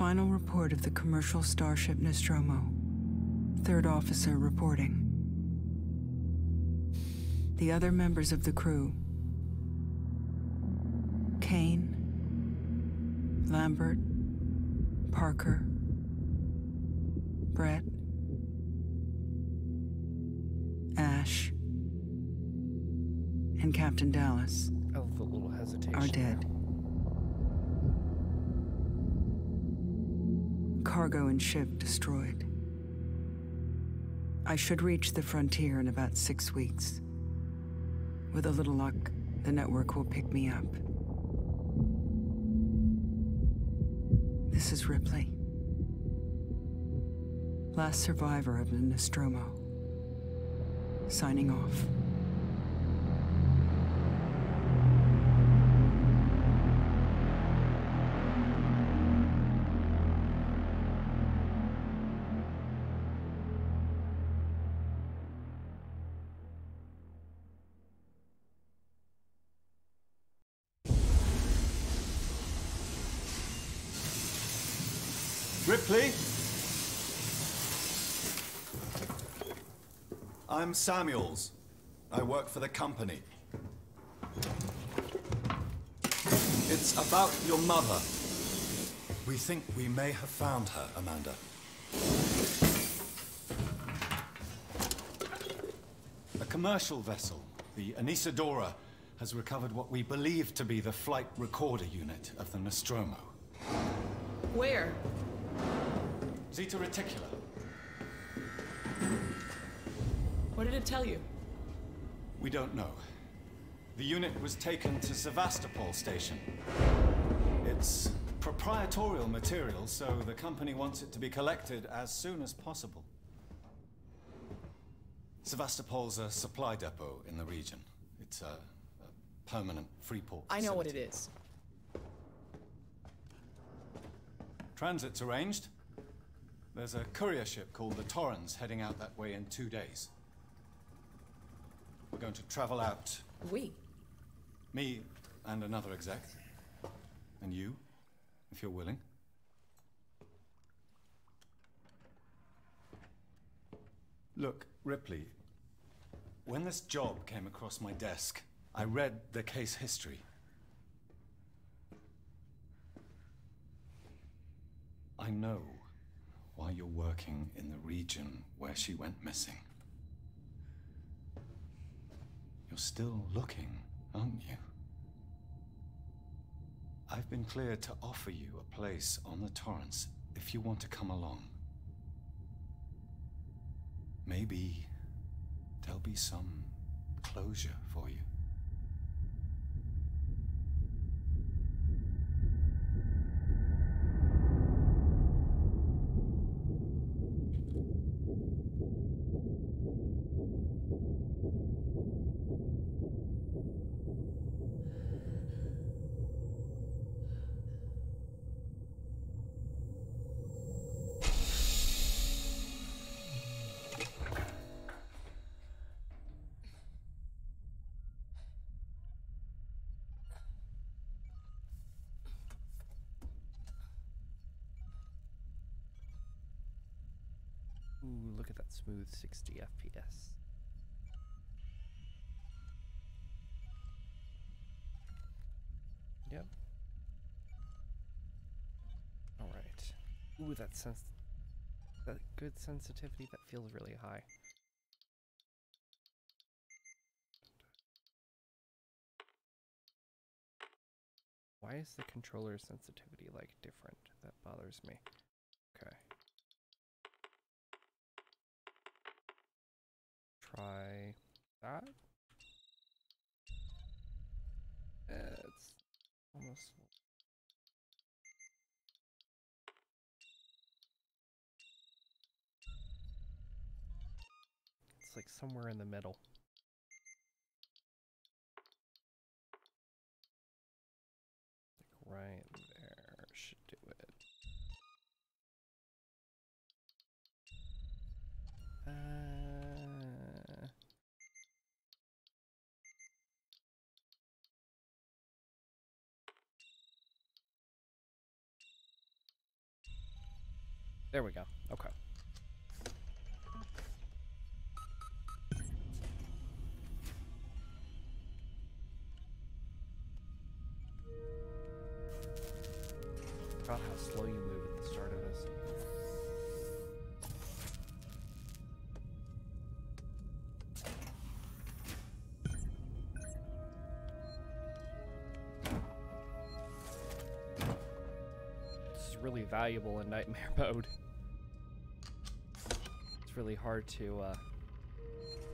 Final report of the commercial starship Nostromo. Third officer reporting. The other members of the crew: Kane, Lambert, Parker, Brett, Ash, and Captain Dallas Oh, the little hesitation are dead. Cargo and ship destroyed. I should reach the frontier in about 6 weeks. With a little luck, the network will pick me up. This is Ripley. Last survivor of the Nostromo. Signing off. Ripley? I'm Samuels. I work for the company. It's about your mother. We think we may have found her, Amanda. A commercial vessel, the Anisadora, has recovered what we believe to be the flight recorder unit of the Nostromo. Where? Zeta Reticula. What did it tell you? We don't know. The unit was taken to Sevastopol station. It's proprietorial material, so the company wants it to be collected as soon as possible. Sevastopol's a supply depot in the region. It's a permanent free port facility. I know what it is. Transit's arranged. There's a courier ship called the Torrens heading out that way in 2 days. We're going to travel out. We? Me and another exec. And you, if you're willing. Look, Ripley, when this job came across my desk, I read the case history. I know why you're working in the region where she went missing. You're still looking, aren't you? I've been cleared to offer you a place on the Torrens if you want to come along. Maybe there'll be some closure for you. Ooh, look at that smooth 60 FPS. Yep. All right. Ooh, that good sensitivity, that feels really high. Why is the controller sensitivity like different? That bothers me. Okay. Try that. It's almost. It's like somewhere in the middle. Like right there should do it. There we go. Okay. God, how slow you move at the start of this. This is really valuable in nightmare mode. It's really hard to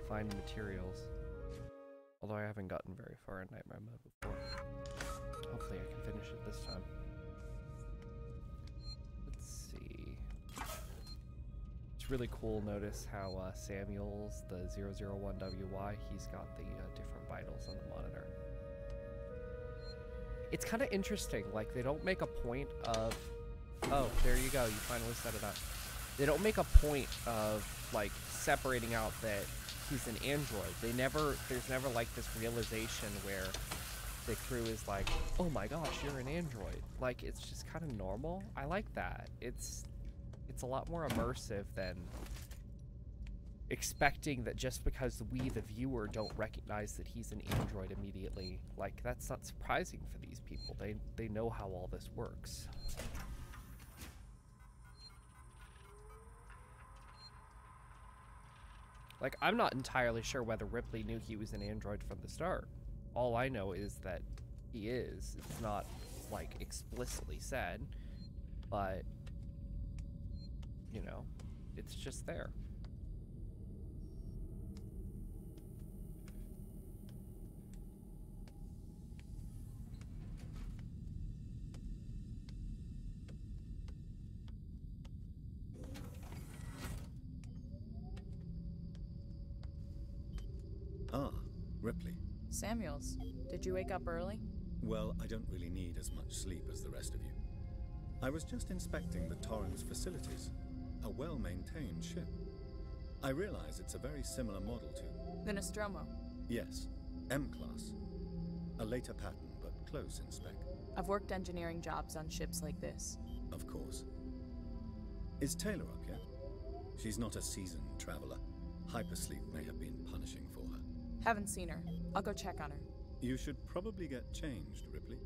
find materials. Although I haven't gotten very far in nightmare mode before. Hopefully I can finish it this time. It's really cool. Notice how Samuel's, the 001WY, he's got the different vitals on the monitor. It's kind of interesting, like they don't make a point of, oh, there you go, you finally set it up. They don't make a point of like separating out that he's an android. There's never like this realization where the crew is like, oh my gosh, you're an android. Like, it's just kind of normal. I like that. It's a lot more immersive than expecting that just because we, the viewer, don't recognize that he's an android immediately. Like, that's not surprising for these people. They know how all this works. Like, I'm not entirely sure whether Ripley knew he was an android from the start. All I know is that he is. It's not, like, explicitly said, but you know, it's just there. Ah, Ripley. Samuels, did you wake up early? Well, I don't really need as much sleep as the rest of you. I was just inspecting the Torrens facilities. A well-maintained ship. I realize it's a very similar model to... The Nostromo? Yes, M-Class. A later pattern, but close in spec. I've worked engineering jobs on ships like this. Of course. Is Taylor up yet? She's not a seasoned traveler. Hypersleep may have been punishing for her. Haven't seen her. I'll go check on her. You should probably get changed, Ripley.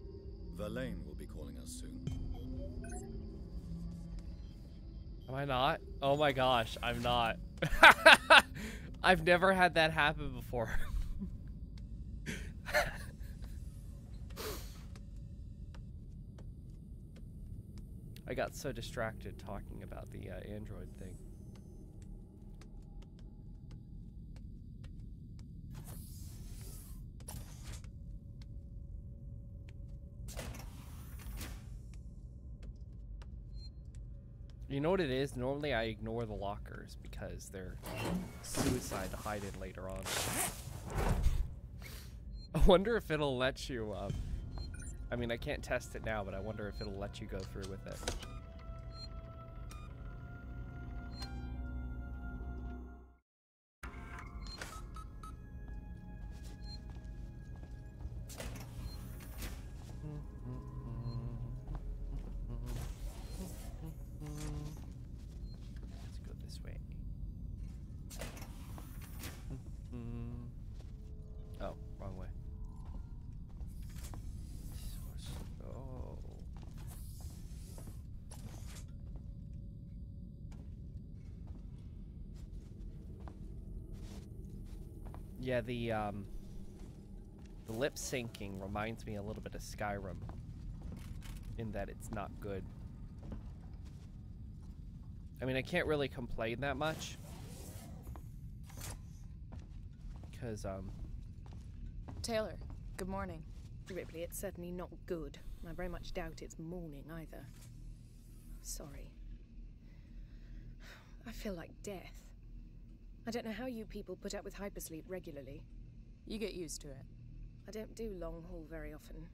Verlaine will be calling us soon. Am I not? Oh my gosh, I'm not. I've never had that happen before. I got so distracted talking about the Android thing. You know what it is? Normally I ignore the lockers because they're suicide to hide in later on. I wonder if it'll let you, I mean, I can't test it now, but I wonder if it'll let you go through with it. Yeah, the lip syncing reminds me a little bit of Skyrim in that it's not good. I mean, I can't really complain that much because Taylor, good morning. Ripley, it's certainly not good. I very much doubt it's morning either. Sorry. I feel like death. I don't know how you people put up with hypersleep regularly. You get used to it. I don't do long haul very often.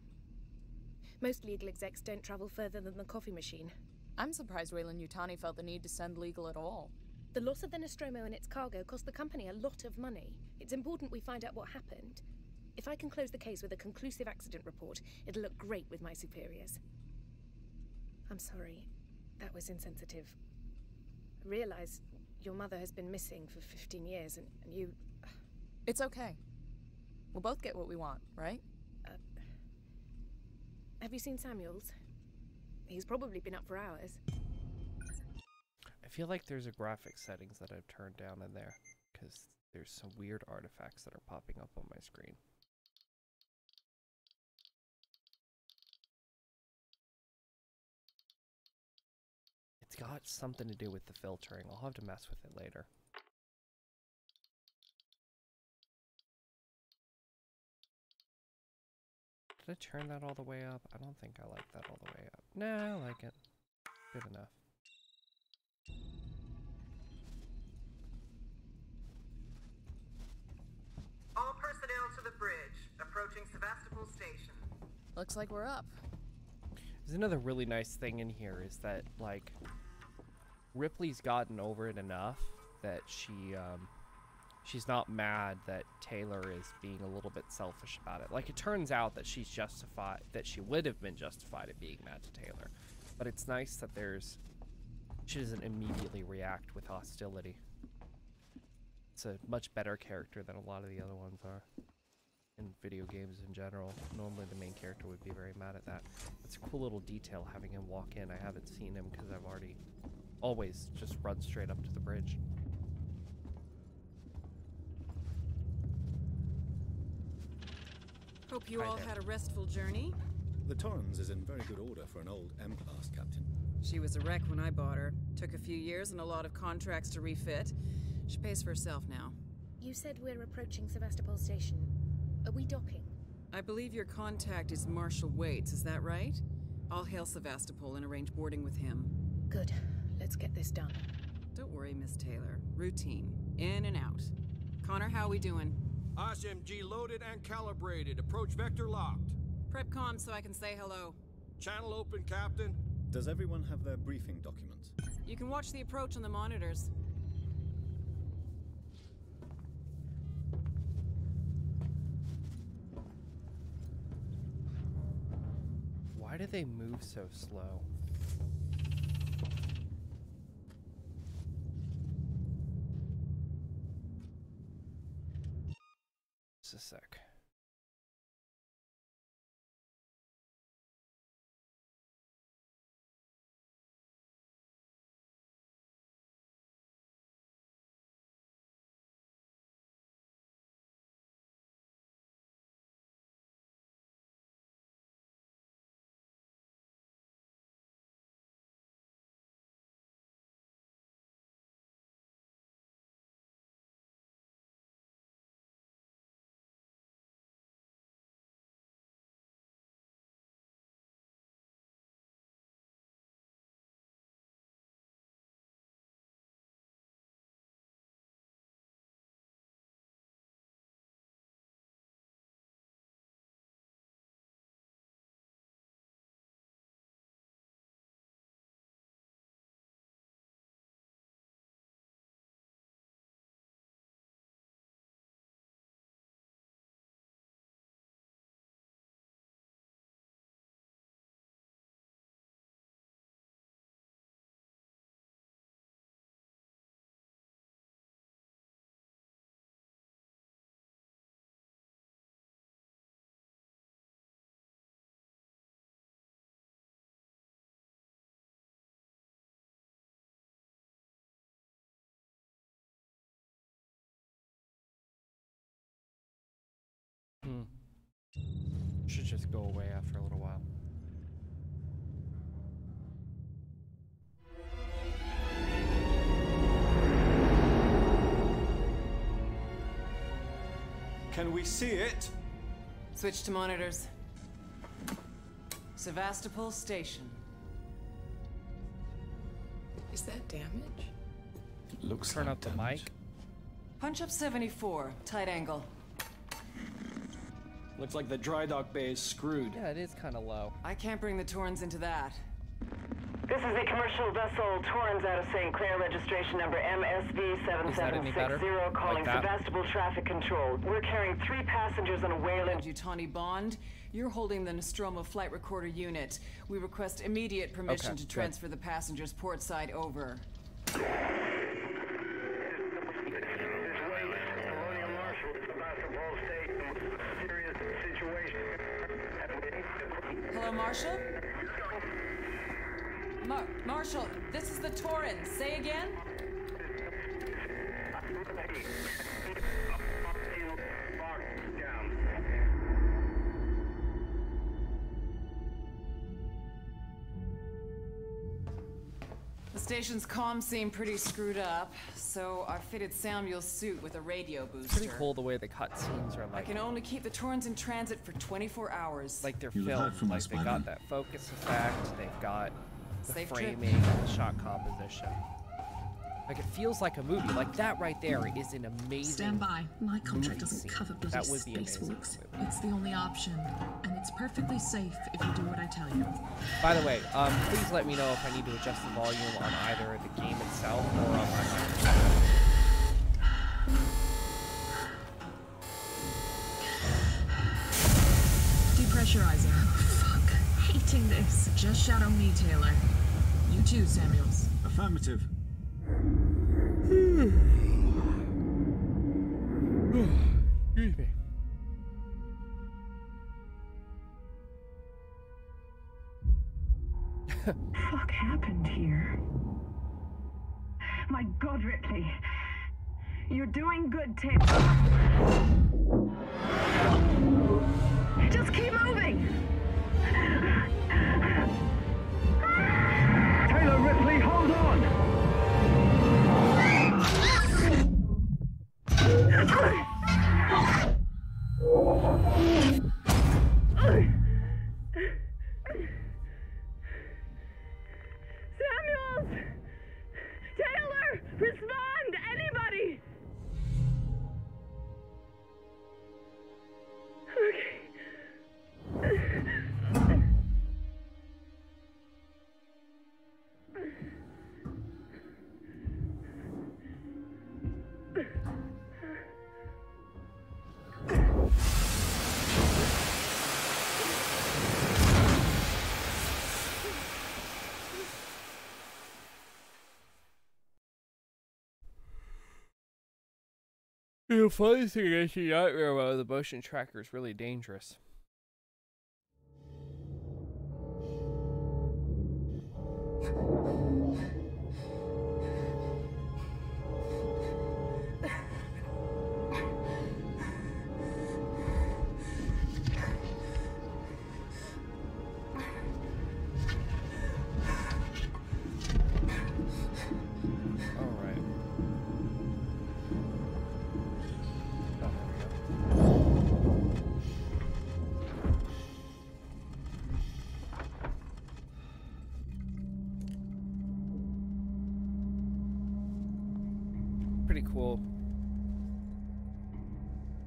Most legal execs don't travel further than the coffee machine. I'm surprised Weyland-Yutani felt the need to send legal at all. The loss of the Nostromo and its cargo cost the company a lot of money. It's important we find out what happened. If I can close the case with a conclusive accident report, it'll look great with my superiors. I'm sorry. That was insensitive. realize your mother has been missing for 15 years, and you... It's okay. We'll both get what we want, right? Have you seen Samuels? He's probably been up for hours. I feel like there's a graphic settings that I've turned down in there, because there's some weird artifacts that are popping up on my screen. It's got something to do with the filtering. I'll have to mess with it later. Did I turn that all the way up? I don't think I like that all the way up. Nah, I like it. Good enough. All personnel to the bridge. Approaching Sevastopol Station. Looks like we're up. There's another really nice thing in here is that, like, Ripley's gotten over it enough that she's not mad that Taylor is being a little bit selfish about it. Like, it turns out that she's justified, that she would have been justified at being mad to Taylor. But it's nice that she doesn't immediately react with hostility. It's a much better character than a lot of the other ones are in video games in general. Normally the main character would be very mad at that. It's a cool little detail having him walk in. I haven't seen him because I've always just run straight up to the bridge. Hope you Hi all there. had a restful journey. The Torrens is in very good order for an old M-class, Captain. She was a wreck when I bought her. Took a few years and a lot of contracts to refit. She pays for herself now. You said we're approaching Sevastopol Station. Are we docking? I believe your contact is Marshal Waits, is that right? I'll hail Sevastopol and arrange boarding with him. Good. Let's get this done. Don't worry, Miss Taylor. Routine. In and out. Connor, how we doing? SMG loaded and calibrated. Approach vector locked. Prep comm so I can say hello. Channel open, Captain. Does everyone have their briefing documents? You can watch the approach on the monitors. Why do they move so slow? Just a sec. Should just go away after a little while. Can we see it? Switch to monitors. Sevastopol Station. Is that damage? Looks Turn like up the damage. mic. Punch up 74, tight angle. Looks like the dry dock bay is screwed. Yeah, it is kind of low. I can't bring the Torrens into that. This is a commercial vessel Torrens out of St. Clair, registration number Is that any better? MSV7760, calling Like that? Sevastopol Traffic Control. We're carrying 3 passengers on a Wayland. Yutani Bond, you're holding the Nostromo flight recorder unit. We request immediate permission Okay, to good. transfer the passengers port side over. Hello, Marshall? Marshall, this is the Torrens. Say again? The station's comms seem pretty screwed up, so I fitted Samuel's suit with a radio booster. Pretty cool the way the cutscenes are I like. can only keep the Torrens in transit for 24 hours. Like they're You'll have heard filmed. from Like us they by got then. that focus effect. They've got the Safe trip. framing and the shot composition. Like it feels like a movie. Like that right there is an amazing. Stand by. My contract movie doesn't scene. cover bloody That would be amazing. spacewalks. It's the only option, and it's perfectly safe if you do what I tell you. By the way, please let me know if I need to adjust the volume on either the game itself or on my microphone. Depressurizing. Oh, fuck. Hating this. Just shadow me, Taylor. You too, Samuels. Affirmative. Excuse me. Fuck happened here? My God, Ripley. You're doing good, Tim. Just keep moving! Taylor, Ripley, hold on! Samuels! Taylor! Respond! Anybody! Okay. The funny thing is, you not realize the motion tracker is really dangerous. Pretty cool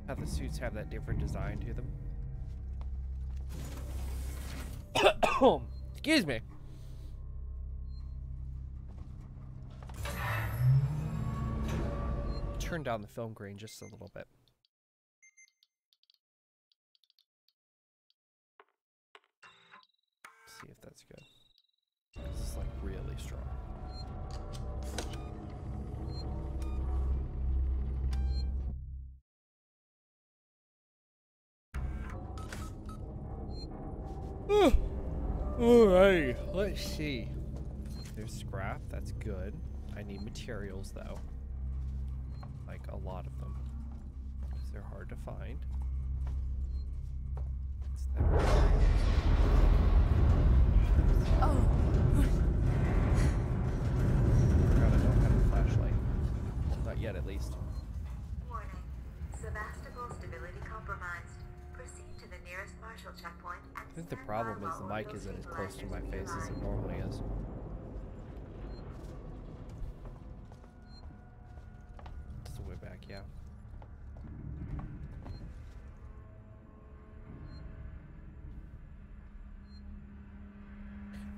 how the suits have that different design to them. Excuse me. Turn down the film grain just a little bit. See if that's good. This is like really strong. Alright, let's see. There's scrap, that's good. I need materials though. Like a lot of them. Because they're hard to find. Oh. I don't have a flashlight. Not yet, at least. Warning. Sevastopol stability compromised. Proceed to the nearest Marshall checkpoint and I think the problem is the mic isn't as close to my face as it normally is. Just the way back, yeah.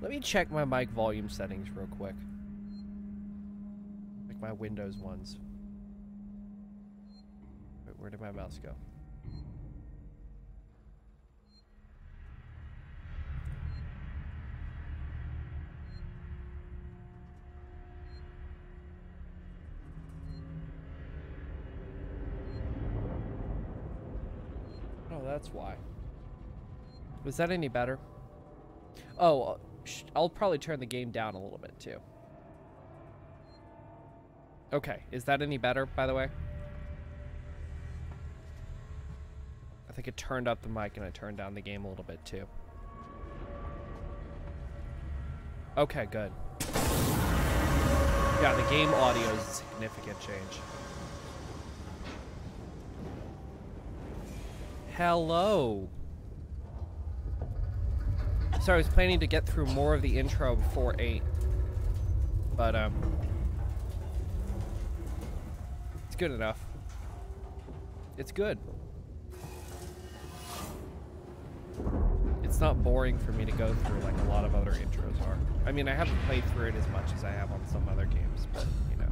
Let me check my mic volume settings real quick. Like my Windows ones. Wait, where did my mouse go? That's why. Was that any better? Oh, I'll probably turn the game down a little bit too. Okay, is that any better, by the way? I think it turned up the mic and I turned down the game a little bit too. Okay, good. Yeah, the game audio is a significant change. Hello. So I was planning to get through more of the intro before 8. But, it's good enough. It's good. It's not boring for me to go through like a lot of other intros are. I mean, I haven't played through it as much as I have on some other games, but, you know.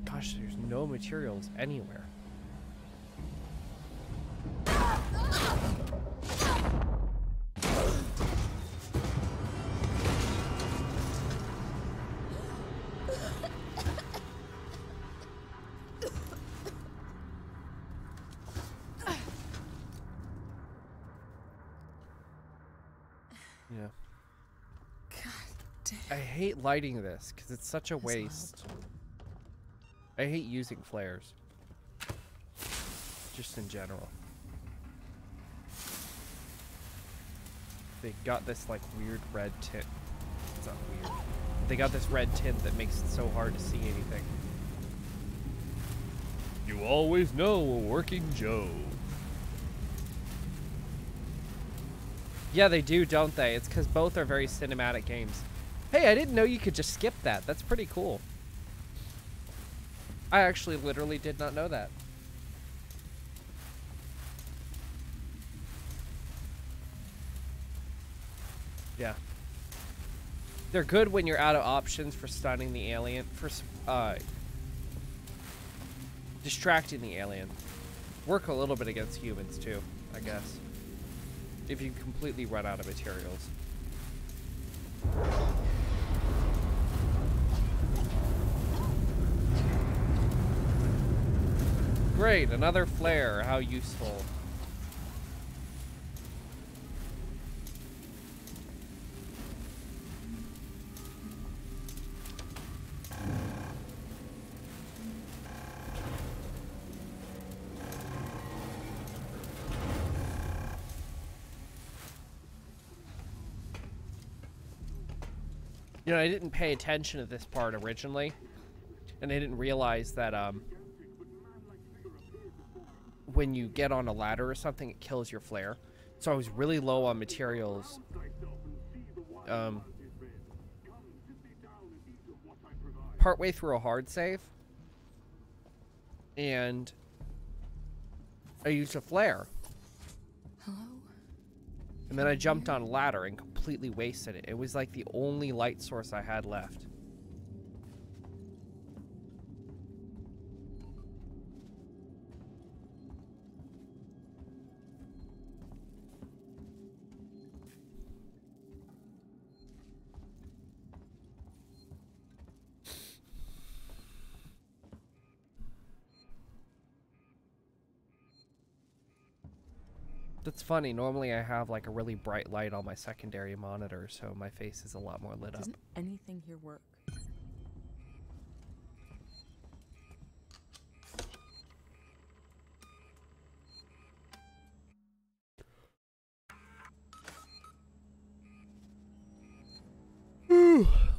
Gosh, there's no materials anywhere. Yeah. God damn. I hate lighting this because it's such a waste. I hate using flares. Just in general. They got this like weird red tint. It's not weird. They got this red tint that makes it so hard to see anything. You always know a working Joe. Yeah, they do, don't they? It's because both are very cinematic games. Hey, I didn't know you could just skip that. That's pretty cool. I actually literally did not know that. Yeah. They're good when you're out of options for stunning the alien, for distracting the alien. Work a little bit against humans too, I guess. If you completely run out of materials. Great, another flare. How useful. You know, I didn't pay attention to this part originally, and I didn't realize that when you get on a ladder or something, it kills your flare. So I was really low on materials. Partway through a hard save, and I used a flare. Hello? And then I jumped on a ladder and completely wasted it. It was like the only light source I had left. That's funny. Normally I have like a really bright light on my secondary monitor, so my face is a lot more lit up. Doesn't anything here work?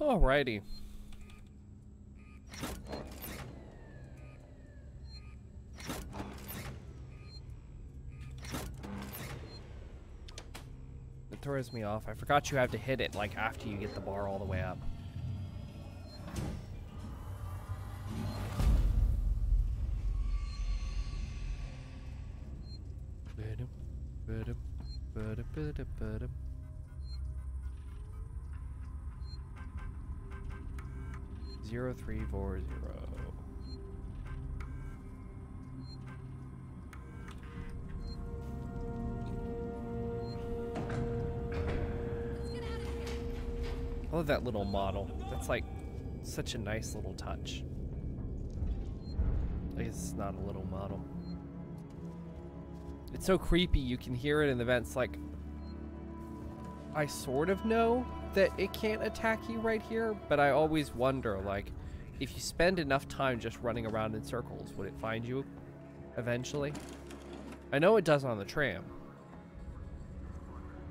Alrighty. It throws me off. I forgot you have to hit it like after you get the bar all the way up. Zero 340. love that little model. That's like such a nice little touch. I guess it's not a little model. It's so creepy, you can hear it in the vents. Like, I sort of know that it can't attack you right here, but I always wonder, like, if you spend enough time just running around in circles, would it find you eventually? I know it does on the tram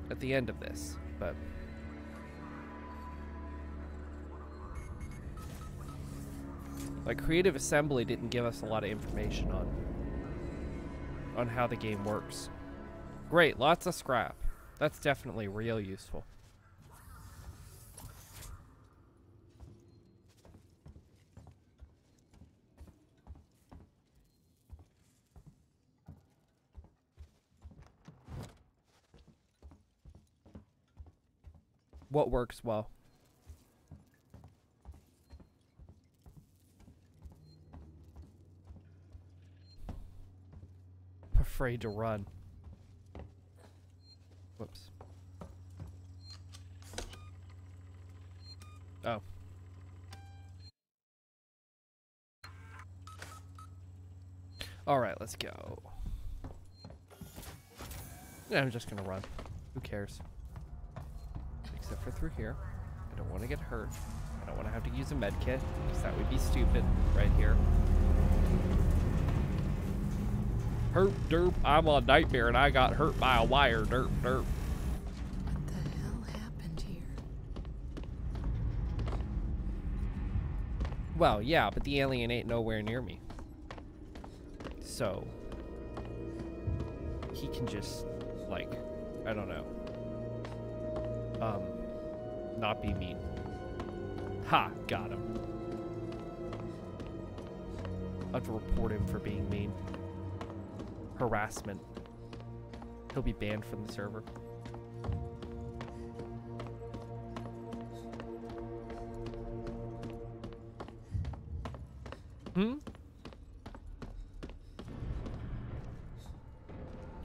at the end of this, but like, Creative Assembly didn't give us a lot of information on how the game works. Great, lots of scrap. That's definitely real useful. What works well? Afraid to run. Whoops. Oh. All right, let's go. Yeah, I'm just gonna run. Who cares? Except for through here. I don't want to get hurt. I don't want to have to use a med kit, because that would be stupid right here. Herp derp, I'm on Nightmare and I got hurt by a wire. Derp derp. What the hell happened here? Well, yeah, but the alien ain't nowhere near me. So he can just, like, I don't know. Not be mean. Ha, got him. I'll have to report him for being mean. Harassment. He'll be banned from the server.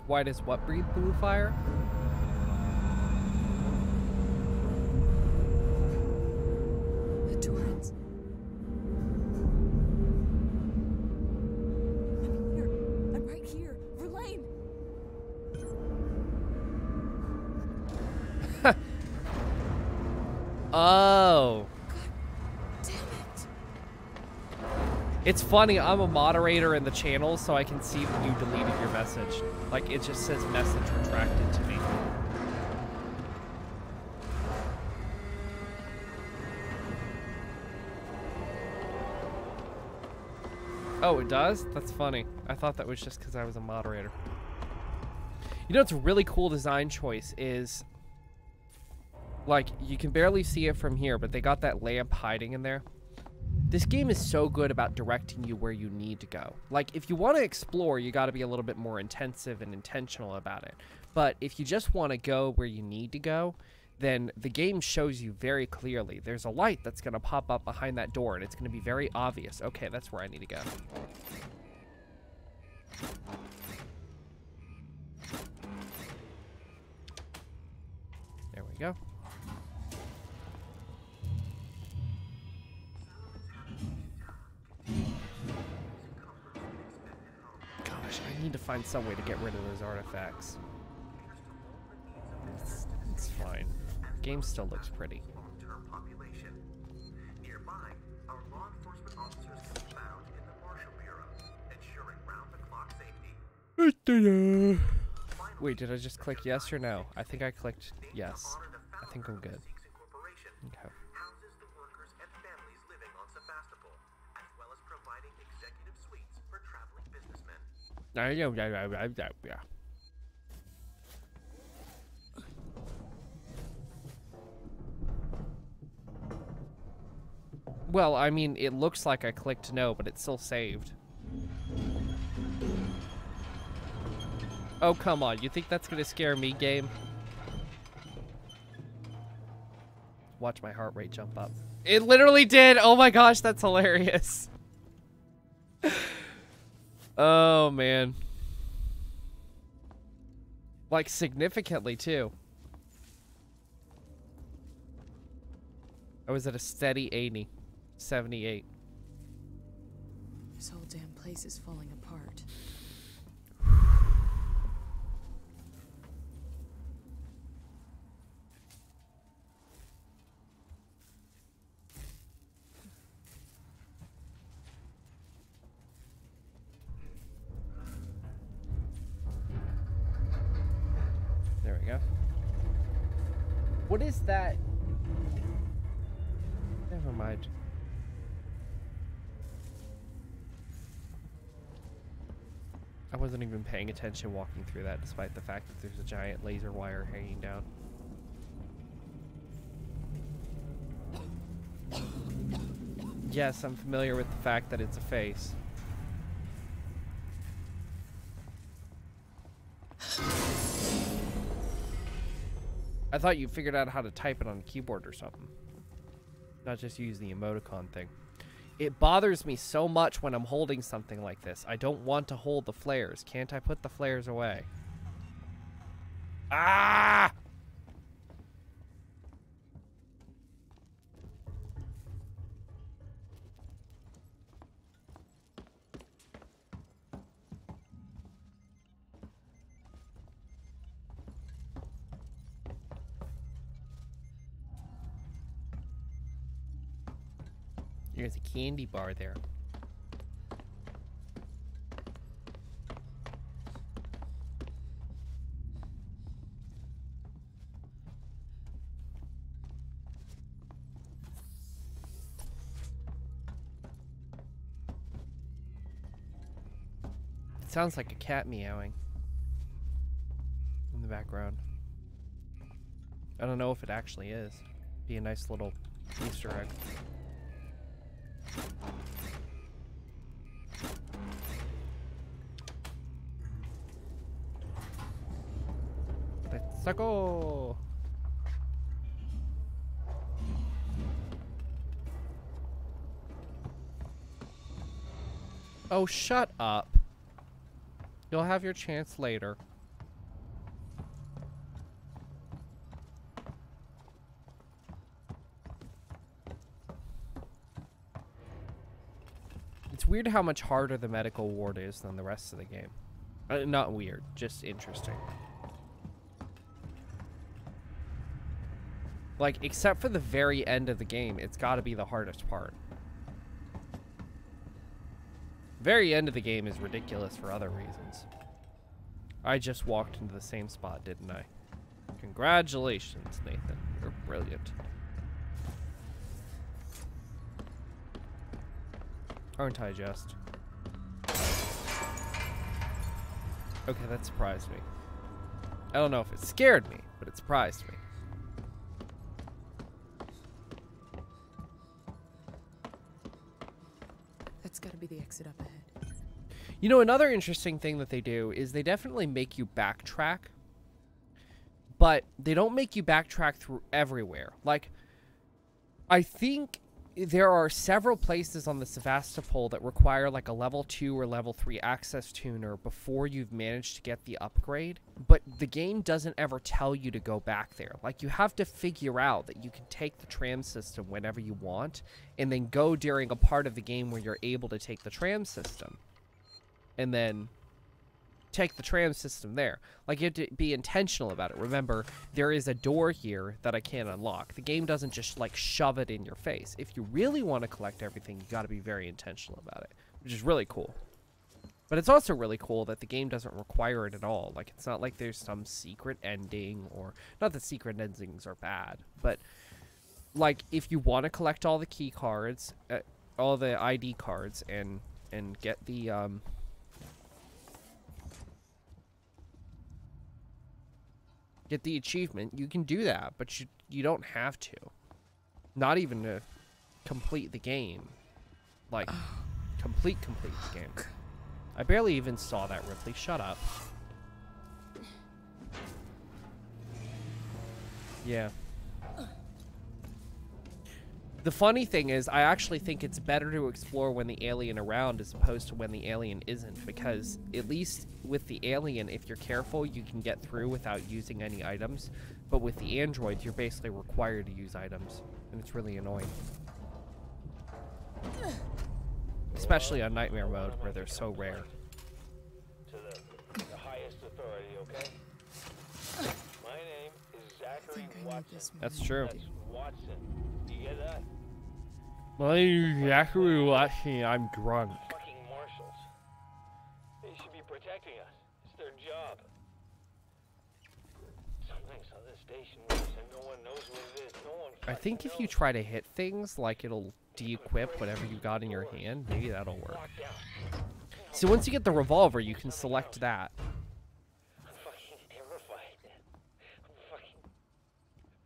Why does what breathe blue fire? The Torrens. I'm right here. Verlaine! Oh. Damn it. It's funny, I'm a moderator in the channel, so I can see that you deleted your message. Like, it just says message retracted to me. Oh, it does? That's funny. I thought that was just because I was a moderator. You know what's a really cool design choice is, like, you can barely see it from here, but they got that lamp hiding in there. This game is so good about directing you where you need to go. Like, if you want to explore, you got to be a little bit more intensive and intentional about it. But if you just want to go where you need to go, then the game shows you very clearly. There's a light that's going to pop up behind that door, and it's going to be very obvious. Okay, that's where I need to go. There we go. Gosh, I need to find some way to get rid of those artifacts. It's fine. The game still looks pretty. Nearby, our law enforcement officers can be found in the Marshal Bureau, ensuring round-the-clock safety. Wait, did I just click yes or no? I think I clicked yes. I think I'm good. Okay. Houses the workers and families living on Sevastopol, as well as providing executive suites for traveling businessmen. Yeah. Well, I mean, it looks like I clicked no, but it's still saved. Oh, come on. You think that's gonna scare me, game? Watch my heart rate jump up. It literally did! Oh my gosh, that's hilarious. Oh, man. Like, significantly, too. I was at a steady 80. 78. This whole damn place is falling apart. There we go. What is that? Never mind. I wasn't even paying attention walking through that, despite the fact that there's a giant laser wire hanging down. Yes, I'm familiar with the fact that it's a face. I thought you figured out how to type it on a keyboard or something. Not just use the emoticon thing. It bothers me so much when I'm holding something like this. I don't want to hold the flares. Can't I put the flares away? Ah! There's a candy bar there. It sounds like a cat meowing in the background. I don't know if it actually is. Be a nice little Easter egg. Let's go. Oh, shut up. You'll have your chance later. It's weird how much harder the medical ward is than the rest of the game. Not weird, just interesting. Like, except for the very end of the game, it's got to be the hardest part. Very end of the game is ridiculous for other reasons. I just walked into the same spot, didn't I? Congratulations, Nathan. You're brilliant. Aren't I just? Okay, that surprised me. I don't know if it scared me, but it surprised me. That's gotta be the exit up ahead. You know, another interesting thing that they do is they definitely make you backtrack, but they don't make you backtrack through everywhere. Like, I think there are several places on the Sevastopol that require like a level 2 or level 3 access tuner before you've managed to get the upgrade, but the game doesn't ever tell you to go back there. Like, you have to figure out that you can take the tram system whenever you want and then go during a part of the game where you're able to take the tram system and then take the tram system there. Like, you have to be intentional about it. Remember, there is a door here that I can't unlock. The game doesn't just like shove it in your face. If you really want to collect everything, you got to be very intentional about it, which is really cool. But it's also really cool that the game doesn't require it at all. Like, it's not like there's some secret ending, or not that secret endings are bad, but like, if you want to collect all the key cards, all the ID cards, and get the achievement, you can do that, but you don't have to. Not even to complete the game. Like, complete the game. I barely even saw that, Ripley. Shut up. Yeah. The funny thing is, I actually think it's better to explore when the alien around as opposed to when the alien isn't, because at least with the alien, if you're careful, you can get through without using any items. But with the androids, you're basically required to use items And it's really annoying. Especially on nightmare mode, where they're so rare. To the highest authority, okay? My name is Zachary Watson. That's true. That's Watson. Do you get that? My name is Zachary Watson. I'm drunk. Fucking marshals. They should be protecting us. It's their job. Something's on this station and no one knows what it is. No one. I think if you try to hit things, like it'll de-equip whatever you got in your hand. Maybe that'll work. So once you get the revolver, you can select that. I'm fucking terrified. I'm fucking...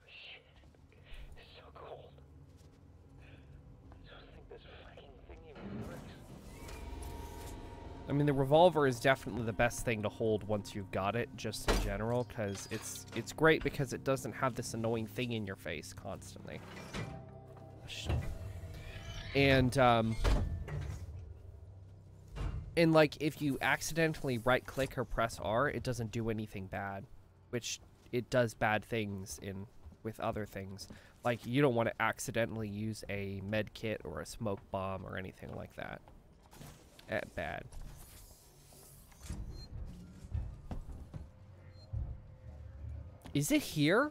Shit. It's so cold. I don't think this fucking thing even works. I mean, the revolver is definitely the best thing to hold once you've got it, just in general, because it's great because it doesn't have this annoying thing in your face constantly. And like, if you accidentally right-click or press R, it doesn't do anything bad, which it does bad things with other things. Like, you don't want to accidentally use a med kit or a smoke bomb or anything like that. Bad. Is it here?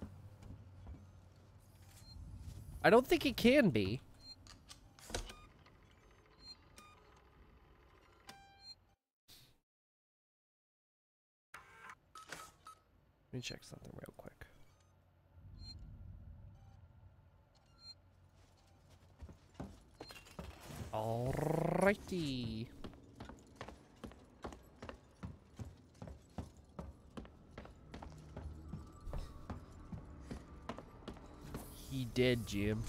I don't think it can be. Let me check something real quick. Alrighty. He did, Jim.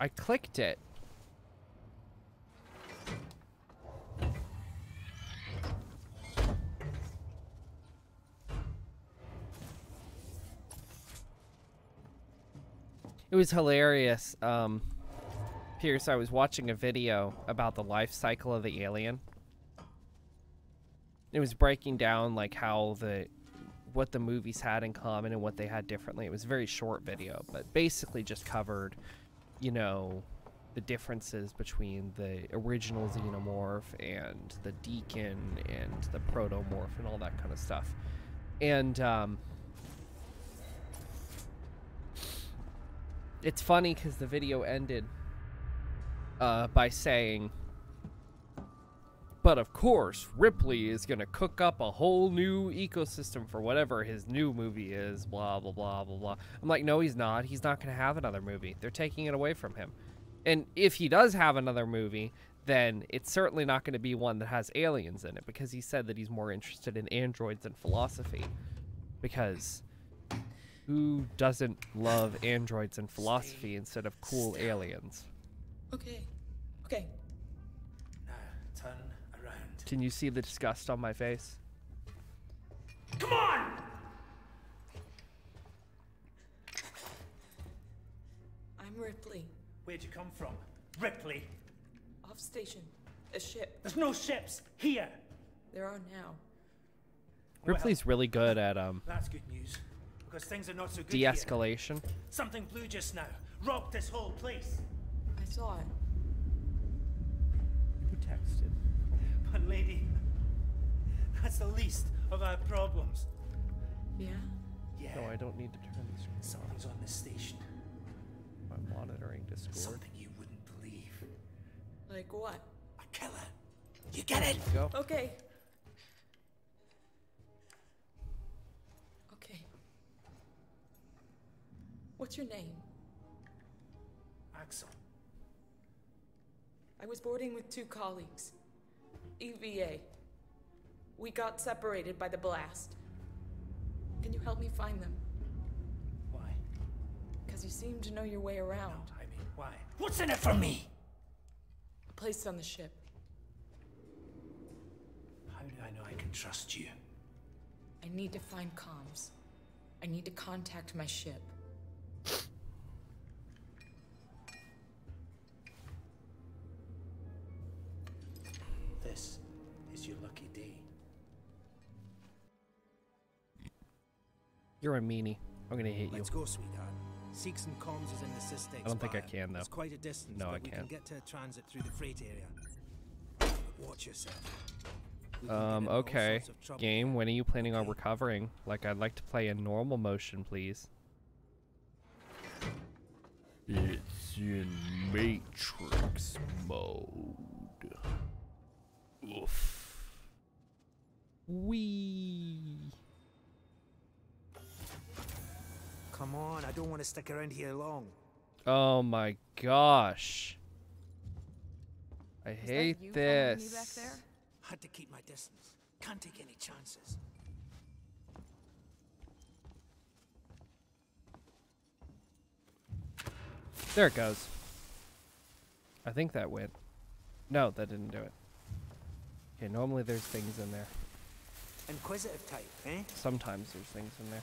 I clicked it. It was hilarious. Pierce, I was watching a video about the life cycle of the alien. It was breaking down like how what the movies had in common and what they had differently. It was a very short video, but basically just covered, you know, the differences between the original xenomorph and the deacon and the protomorph and all that kind of stuff. And it's funny because the video ended by saying, but of course, Ripley is going to cook up a whole new ecosystem for whatever his new movie is, blah, blah, blah, blah, blah. I'm like, no, he's not. He's not going to have another movie. They're taking it away from him. And if he does have another movie, then it's certainly not going to be one that has aliens in it, because he said that he's more interested in androids and philosophy. Because who doesn't love androids and philosophy instead of cool aliens? Okay. Okay. Now, turn around. Can you see the disgust on my face? Come on! I'm Ripley. Where'd you come from? Ripley? Off station. A ship. There's no ships here! There are now. Ripley's really good at That's good news. Because things are not so good de-escalation. here. Something blew just now. Robbed this whole place. I saw it. Who texted? But lady, that's the least of our problems. Yeah? Yeah. No, I don't need to turn the screen. Something's on this station. I'm monitoring Discord. Something you wouldn't believe. Like what? A killer. You get it? Go. Okay. Okay. What's your name? Axel. I was boarding with 2 colleagues. EVA. We got separated by the blast. Can you help me find them? Why? Because you seem to know your way around. No, I mean, why? What's in it for me? A place on the ship. How do I know I can trust you? I need to find comms. I need to contact my ship. Today's your lucky day. You're a meanie. I'm gonna hit you. Let's go, sweetheart. Seeks and comms is in the Cystic. I don't think I can, though. It's quite a distance, No, but I we can't. can get to a transit through the freight area. But watch yourself. We can get in all Okay. sorts of trouble. Game, when are you planning on recovering? Like, I'd like to play in normal motion, please. It's in Matrix mode. Oof. Wee. Come on, I don't want to stick around here long. Oh my gosh. I hate this. Had to keep my distance. Can't take any chances. There it goes. I think that went. No, that didn't do it. Okay, normally there's things in there. Inquisitive type, eh? Sometimes there's things in there.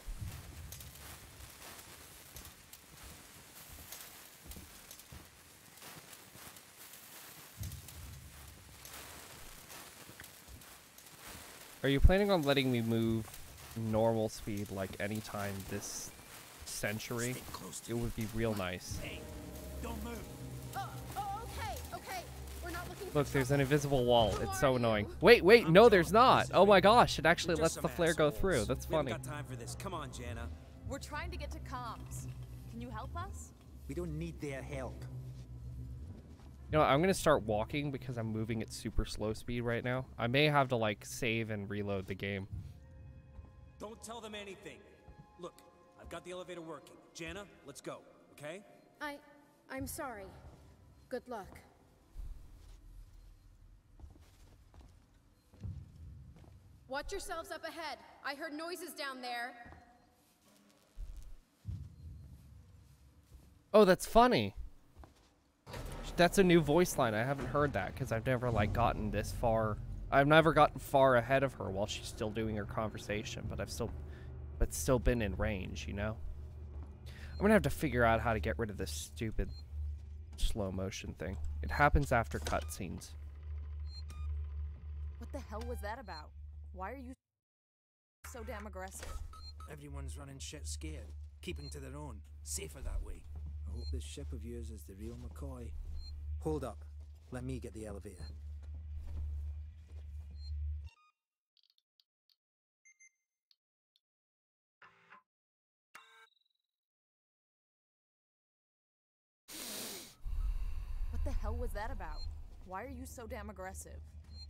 Are you planning on letting me move normal speed like anytime this century? It would be real nice. Hey, don't move. Okay. We're not looking Look, there's an invisible wall. It's so annoying. Wait, no, there's not. Oh my gosh, it actually lets the flare go through. That's funny. We haven't got time for this. Come on, Jenna. We're trying to get to comms. Can you help us? We don't need their help. You know, I'm gonna start walking because I'm moving at super slow speed right now. I may have to like save and reload the game. Don't tell them anything. Look, I've got the elevator working. Jenna, let's go, okay? I'm sorry. Good luck. Watch yourselves up ahead. I heard noises down there. Oh, that's funny. That's a new voice line. I haven't heard that because I've never like gotten this far. I've never gotten far ahead of her while she's still doing her conversation, but I've still been in range, you know? I'm gonna have to figure out how to get rid of this stupid slow motion thing. It happens after cutscenes. What the hell was that about? Why are you so damn aggressive? Everyone's running shit scared, keeping to their own. Safer that way. I hope this ship of yours is the real McCoy. Hold up. Let me get the elevator. What the hell was that about? Why are you so damn aggressive?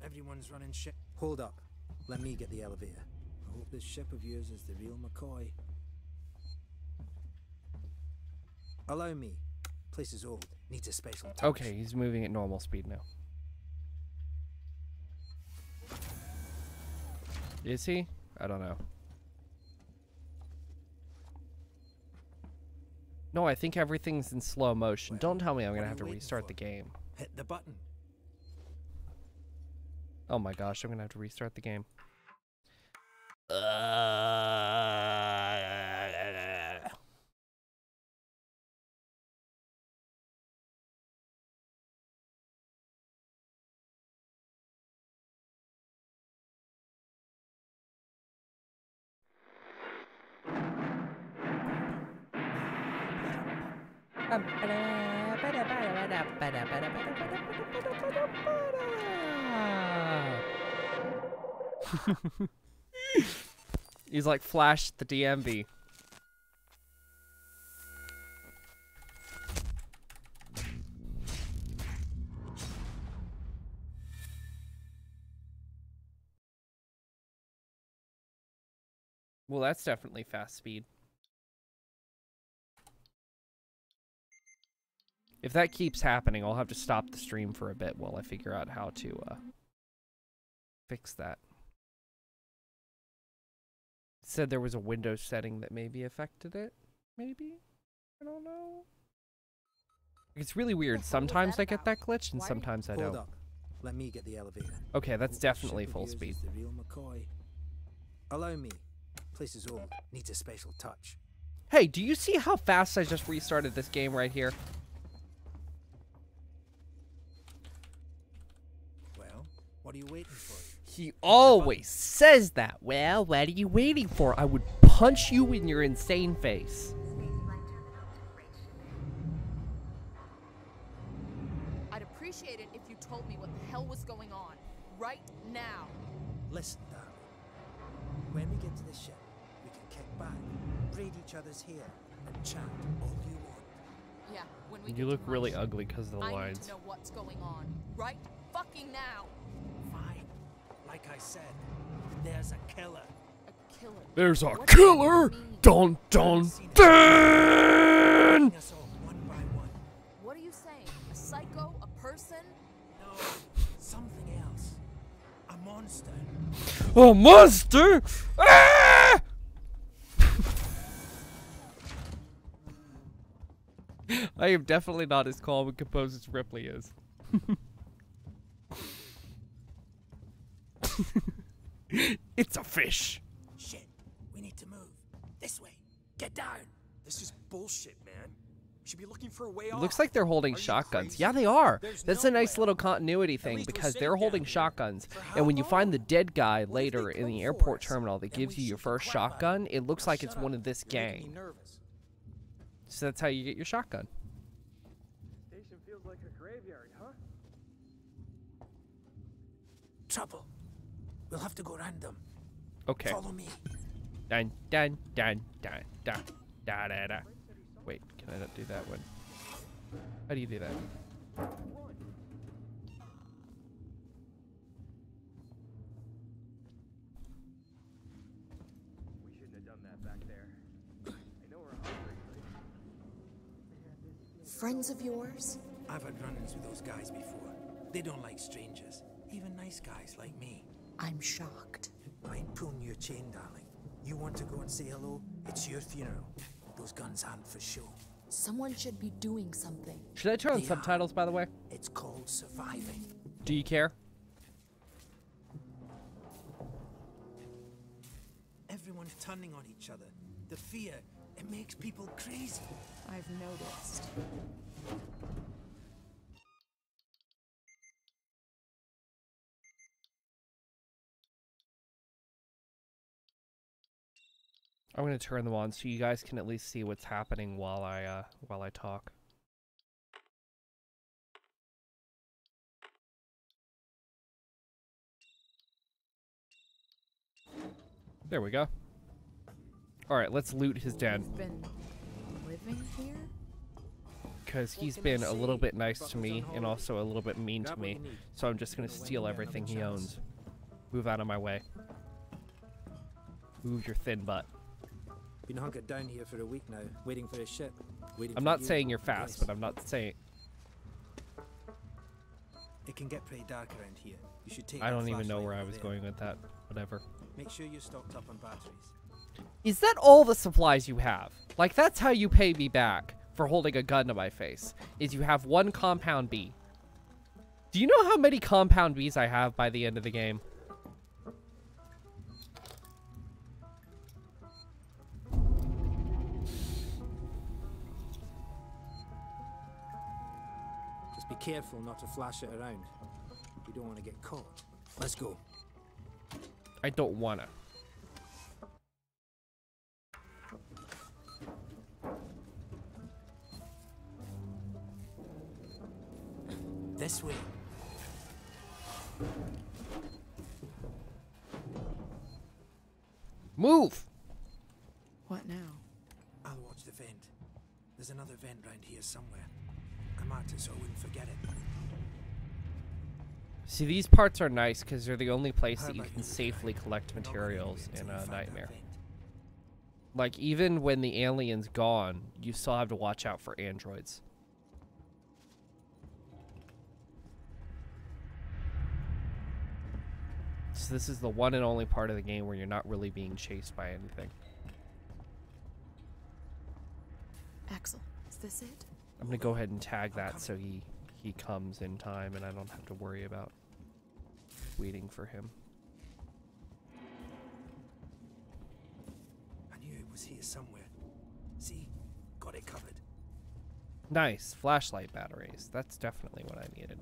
Everyone's running shit. Hold up. Let me get the elevator. I hope this ship of yours is the real McCoy. Allow me. Place is old. Needs a special touch. Okay, he's moving at normal speed now. Is he? I don't know. No, I think everything's in slow motion. Don't tell me I'm gonna have to restart the game. Hit the button. Oh my gosh, I'm gonna have to restart the game. He's like Flash the DMV. Well, that's definitely fast speed. If that keeps happening, I'll have to stop the stream for a bit while I figure out how to fix that. It said there was a Windows setting that maybe affected it. Maybe? I don't know. It's really weird. Sometimes I get that glitch and sometimes I don't. Hold up. Let me get the elevator. Okay, that's definitely full speed. The real McCoy. Allow me. Place is old. Needs a special touch. Hey, do you see how fast I just restarted this game right here? Well, what What are you waiting for? He always says that. Well, what are you waiting for? I would punch you in your insane face. I'd appreciate it if you told me what the hell was going on. Right now. Listen, darling. When we get to the ship, we can kick back, braid each other's hair, and chat all you want. Yeah, when we You get look to really my ship, ugly because of the I need lines. to know what's going on. Right fucking now. Fine. Like I said, there's a killer. A killer. There's a What does that killer! mean? Dun dun dun! Us all one by one. What are you saying? A psycho? A person? No, something else. A monster. A monster! Ah! I am definitely not as calm and composed as Ripley is. It's a fish. Shit, we need to move. This way. Get down. This is bullshit, man. We should be looking for a way It off. looks like they're holding Are you shotguns. crazy? Yeah, they are. There's That's no a nice way. little continuity thing least we're because safe they're down holding here. shotguns. how And when you find long? the dead guy if later they in the come airport for us? terminal that Then gives we you your shoot the first crap out of shotgun, it looks like Shut it's up. one of this You're making me gang. nervous. So that's how you get your shotgun. Station feels like a graveyard, huh? Trouble. We'll have to go random. Okay. Follow me. Dun dun dun dun dun da da da. Wait, can I not do that one? How do you do that? We shouldn't have done that back there. I know we're hungry, Friends of yours? I've had run-ins with those guys before. They don't like strangers. Even nice guys like me. I'm shocked. I ain't pulling your chain, darling. You want to go and say hello? It's your funeral. Those guns aren't for show. Someone should be doing something. Should I turn on They subtitles, by the way? It's called surviving. Do you care? Everyone's turning on each other. The fear, it makes people crazy. I've noticed. I'm gonna turn them on so you guys can at least see what's happening while I talk. There we go. All right, let's loot his den You've been living here? because he's been a little bit nice to me and also a little bit mean to me. So I'm just gonna steal everything he owns. Move out of my way. Move your thin butt. Been hunkered down here for a week now, waiting for a ship. Waiting I'm for not you. saying you're fast, Yes. but I'm not saying. It can get pretty dark around here. You should take I that don't even know flashlight where I over was there. going with that. Whatever. Make sure you're stocked up on batteries. Is that all the supplies you have? Like, that's how you pay me back for holding a gun to my face, is you have one compound B. Do you know how many compound Bs I have by the end of the game? Just be careful not to flash it around. We don't want to get caught. Let's go. I don't wanna. This way. Move! What now? I'll watch the vent. There's another vent round here somewhere. I marked it so I wouldn't forget it. See, these parts are nice because they're the only place How that you about can you, safely collect You're not materials gonna in leave it a till you find that nightmare. vent. Like, even when the alien's gone, you still have to watch out for androids. So this is the one and only part of the game where you're not really being chased by anything. Axel, is this it? I'm gonna go ahead and tag that so he comes in time and I don't have to worry about waiting for him. I knew it was here somewhere. See? Got it covered. Nice. Flashlight batteries. That's definitely what I needed.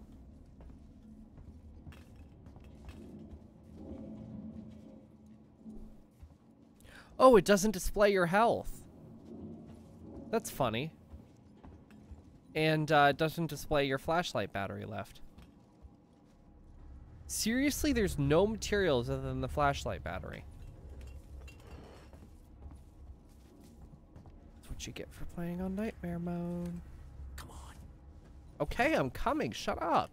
Oh, it doesn't display your health. That's funny. And it doesn't display your flashlight battery left. Seriously, there's no materials other than the flashlight battery. That's what you get for playing on Nightmare Mode. Come on. Okay, I'm coming. Shut up.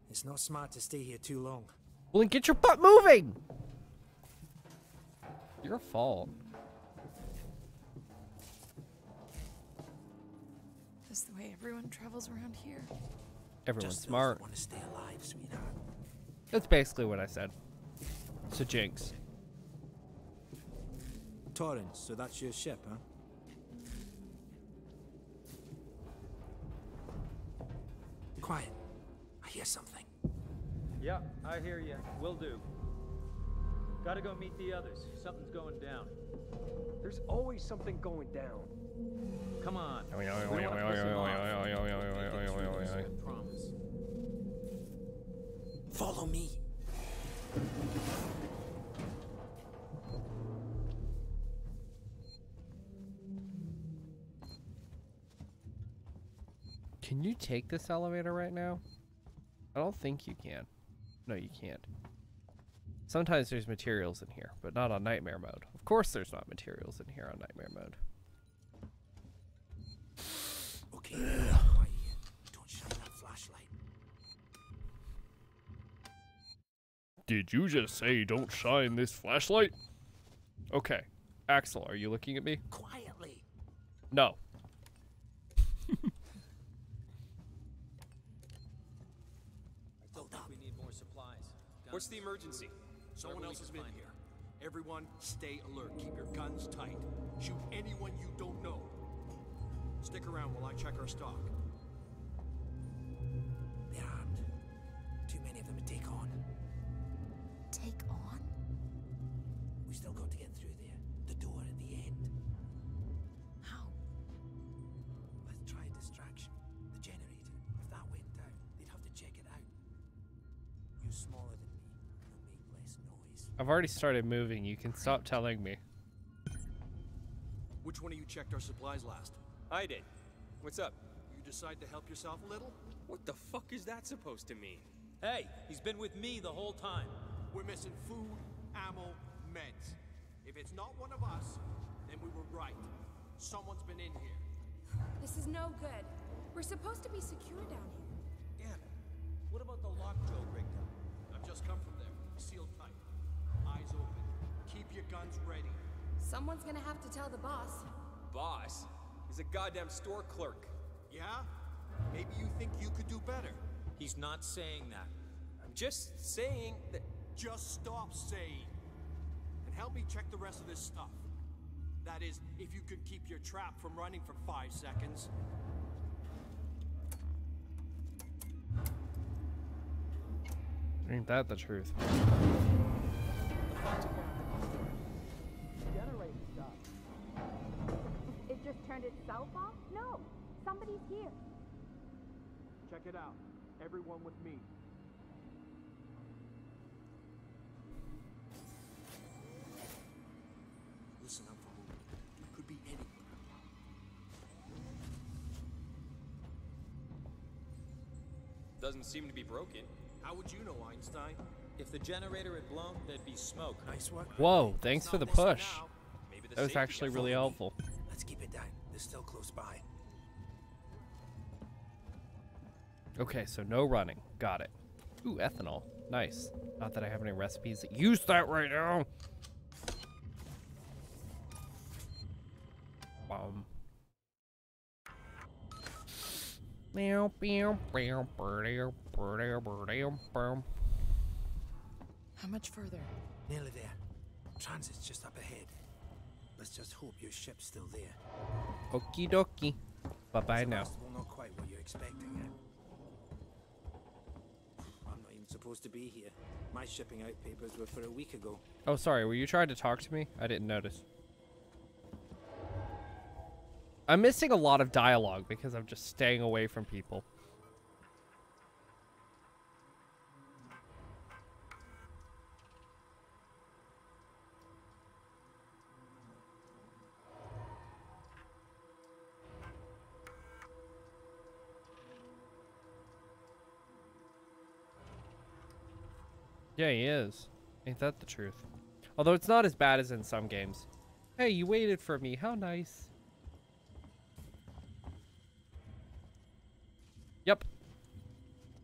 It's not smart to stay here too long. Well, then get your butt moving! Your fault. This is the way everyone travels around here. Everyone's Just smart. want to stay alive, sweetheart. That's basically what I said. It's a jinx. Torrance, so that's your ship, huh? Quiet. I hear something. Yeah, I hear you. Will do. Gotta go meet the others. Something's going down. There's always something going down. Come on. We don't wanna piss him off. I promise. Follow me. Can you take this elevator right now? I don't think you can. No, you can't. Sometimes there's materials in here, but not on Nightmare Mode. Of course there's not materials in here on Nightmare Mode. Okay, quiet. Don't shine that flashlight. Did you just say don't shine this flashlight? Okay. Axel, are you looking at me? Quietly. No. We need more supplies. What's the emergency? Someone else has been here. Everyone, stay alert. Keep your guns tight. Shoot anyone you don't know. Stick around while I check our stock. They're armed. Too many of them to take on. Take on? We still got to get through there. The door at the end. How? Let's try a distraction. The generator. If that went down, they'd have to check it out. You're smaller than me. You'll make less noise. I've already started moving. You can stop telling me. Which one of you checked our supplies last? I did. What's up? You decide to help yourself a little? What the fuck is that supposed to mean? Hey, he's been with me the whole time. We're missing food, ammo, meds. If it's not one of us, then we were right. Someone's been in here. This is no good. We're supposed to be secure down here. Damn it. What about the lock Joe rigged up? I've just come from there. Sealed tight. Eyes open. Keep your guns ready. Someone's gonna have to tell the boss. Boss? He's a goddamn store clerk. Yeah? Maybe you think you could do better. He's not saying that. I'm just saying that... Just stop saying. And help me check the rest of this stuff. That is, if you could keep your trap from running for 5 seconds. Ain't that the truth? It just turned itself off? No. Somebody's here. Check it out. Everyone with me. Listen up for a moment. Could be anyone. Doesn't seem to be broken. How would you know, Einstein? If the generator had blown, there'd be smoke. Nice work. Whoa, thanks for the push. Maybe the That was safety actually got really full. helpful. Let's keep it down. They're still close by. Okay, so no running. Got it. Ooh, ethanol. Nice. Not that I have any recipes that use that right now. How much further? Nearly there. Transit's just up ahead. Let's just hope your ship's still there. Okie dokie. Bye-bye now. Well, not quite what you're expecting, I'm not even supposed to be here. My shipping out papers were for a week ago. Oh, sorry. Were you trying to talk to me? I didn't notice. I'm missing a lot of dialogue because I'm just staying away from people. Yeah, he is. Ain't that the truth? Although it's not as bad as in some games. Hey, you waited for me. How nice. Yep.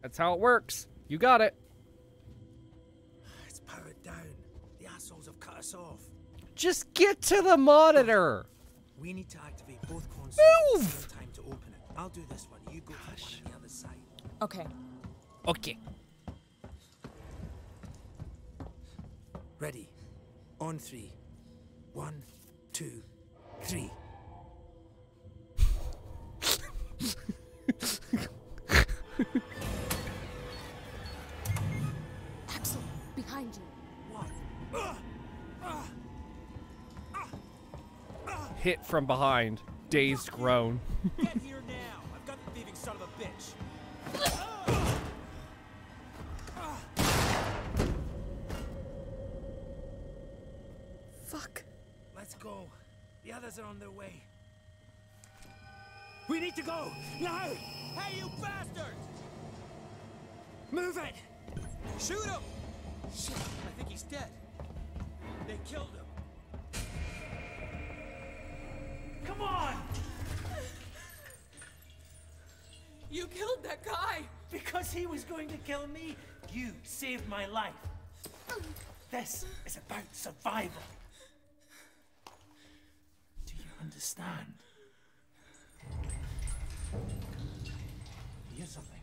That's how it works. You got it. It's powered down. The assholes have cut us off. Just get to the monitor. We need to activate both consoles at the same time to open it. I'll do this one. You go to the one on the other side. Okay. Okay. Ready. On 3. 1, 2, 3. Axel, behind you. What? Hit from behind. Dazed groan. Get here now! I've got the thieving son of a bitch! Fuck. Let's go. The others are on their way. We need to go! Now! Hey, you bastards! Move it! Shoot him! Shit, I think he's dead. They killed him. Come on! You killed that guy! Because he was going to kill me, you saved my life. This is about survival. Do you understand? Hear something?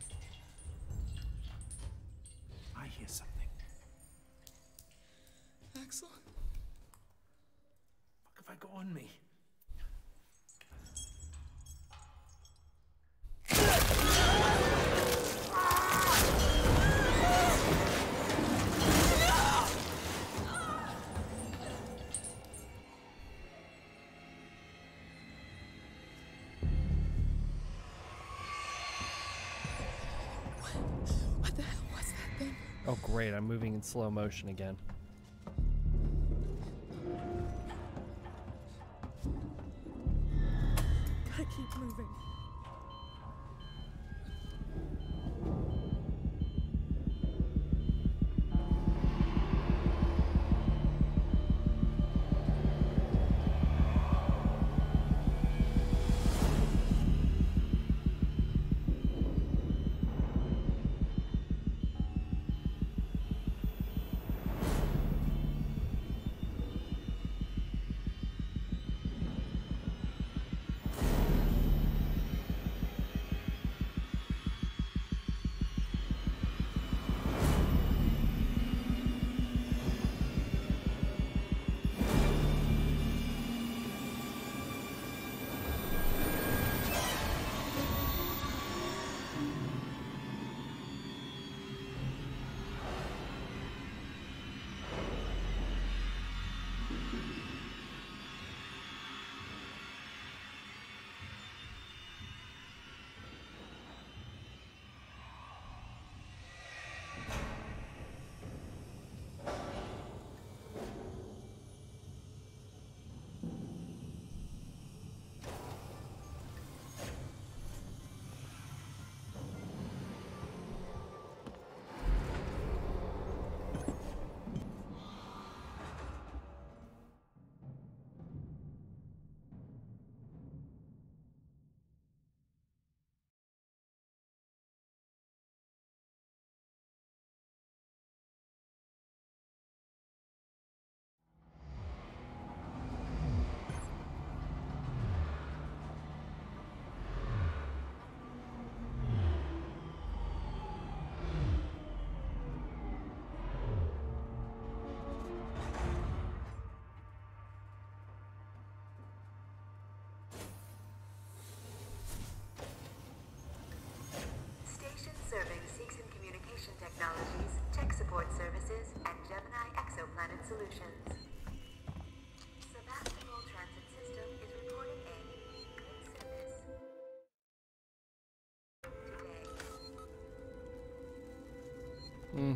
I hear something. Axel? What have I got on me? What the hell was that thing? Oh, great. I'm moving in slow motion again. Gotta keep moving.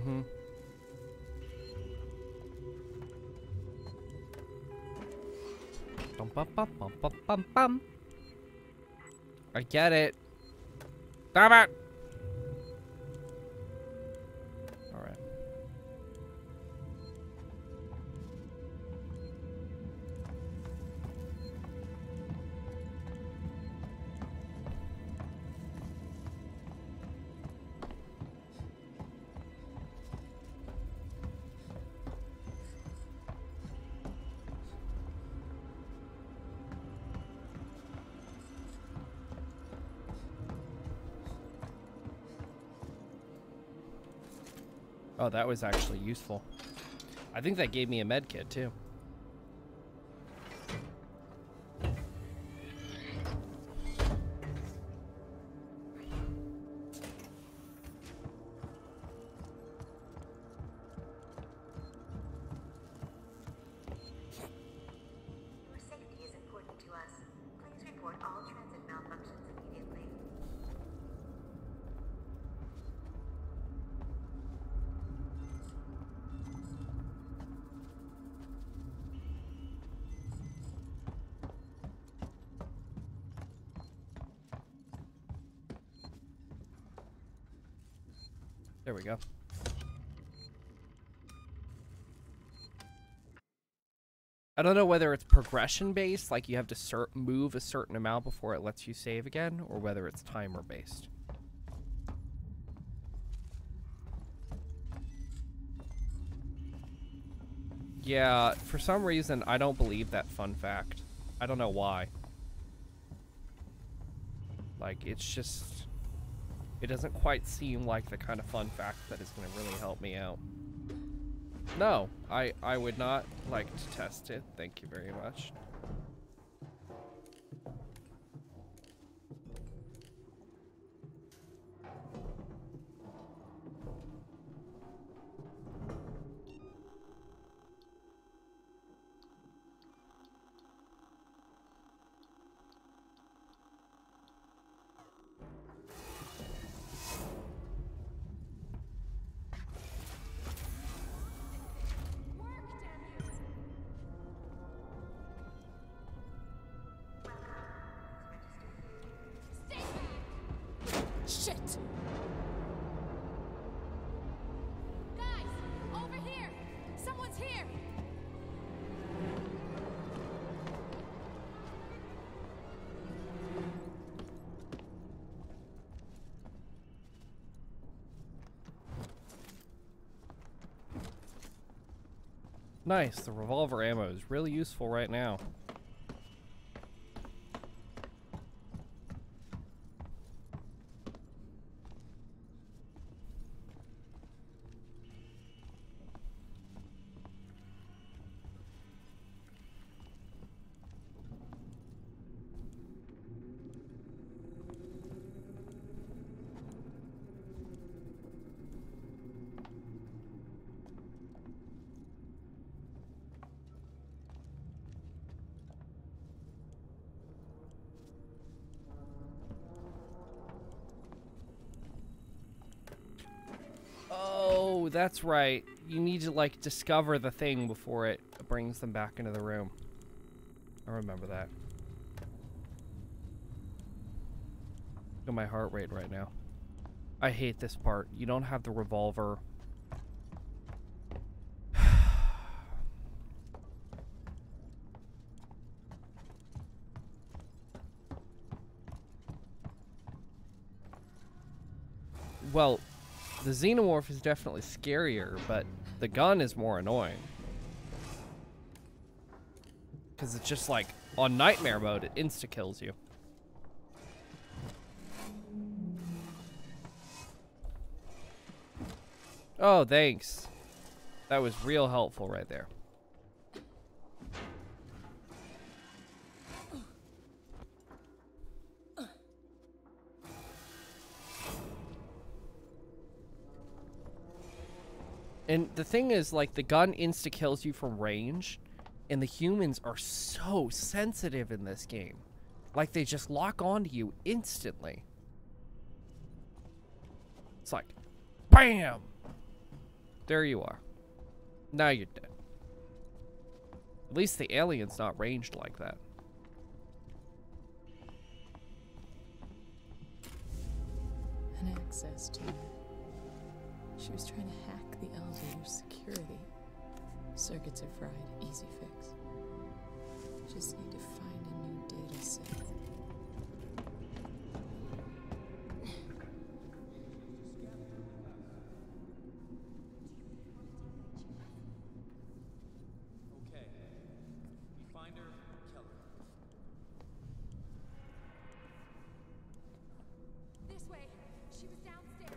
Mm-hmm. Bum, bum, bum, bum, bum, bum, bum. I get it. Damn it! Alright. Oh, that was actually useful. I think that gave me a med kit too. Your safety is important to us. Please report all transit malfunctions immediately. There we go. I don't know whether it's progression based, like you have to move a certain amount before it lets you save again, or whether it's timer based. Yeah, for some reason, I don't believe that fun fact. I don't know why. Like, it's just... It doesn't quite seem like the kind of fun fact that is going to really help me out. No, I would not like to test it. Thank you very much. Shit! Guys, over here! Someone's here! Nice, the revolver ammo is really useful right now. Oh, that's right. You need to, like, discover the thing before it brings them back into the room. I remember that. Look at my heart rate right now. I hate this part. You don't have the revolver. Well, the xenomorph is definitely scarier, but the gun is more annoying. Because it's just like, on nightmare mode, it insta-kills you. Oh, thanks. That was real helpful right there. And the thing is, like, the gun insta-kills you from range, and the humans are so sensitive in this game. Like, they just lock onto you instantly. It's like, BAM! There you are. Now you're dead. At least the alien's not ranged like that. An access to her. She was trying to hack the elevator's security. Circuits are fried. Easy fix. Just need to find a new data set. Okay. We find her, kill her. This way. She was downstairs.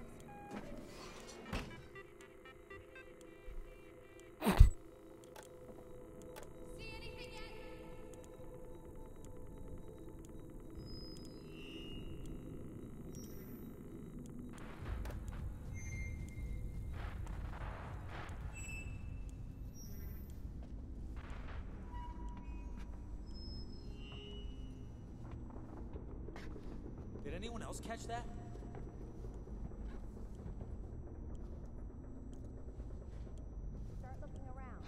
See anything yet? Did anyone else catch that? Start looking around.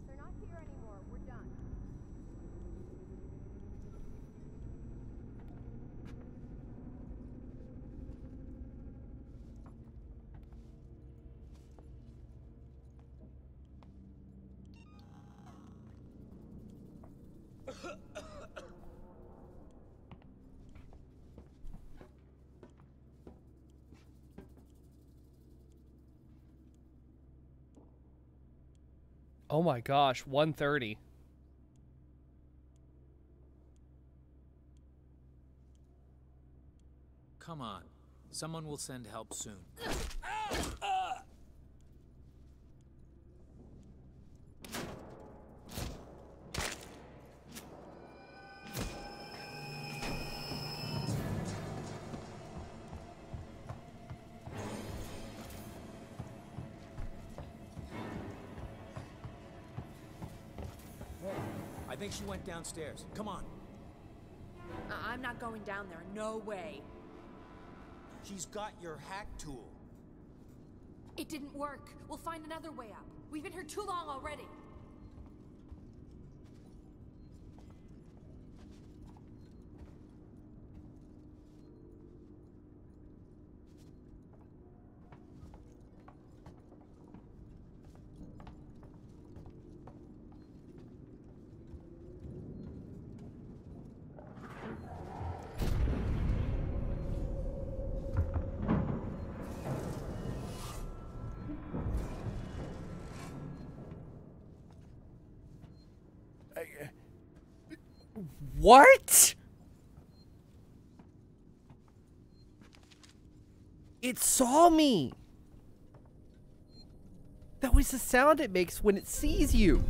They're not here anymore. We're done. Oh my gosh, 1:30. Come on. Someone will send help soon. I think she went downstairs. Come on. I'm not going down there. No way. She's got your hack tool. It didn't work. We'll find another way up. We've been here too long already. What? It saw me. That was the sound it makes when it sees you.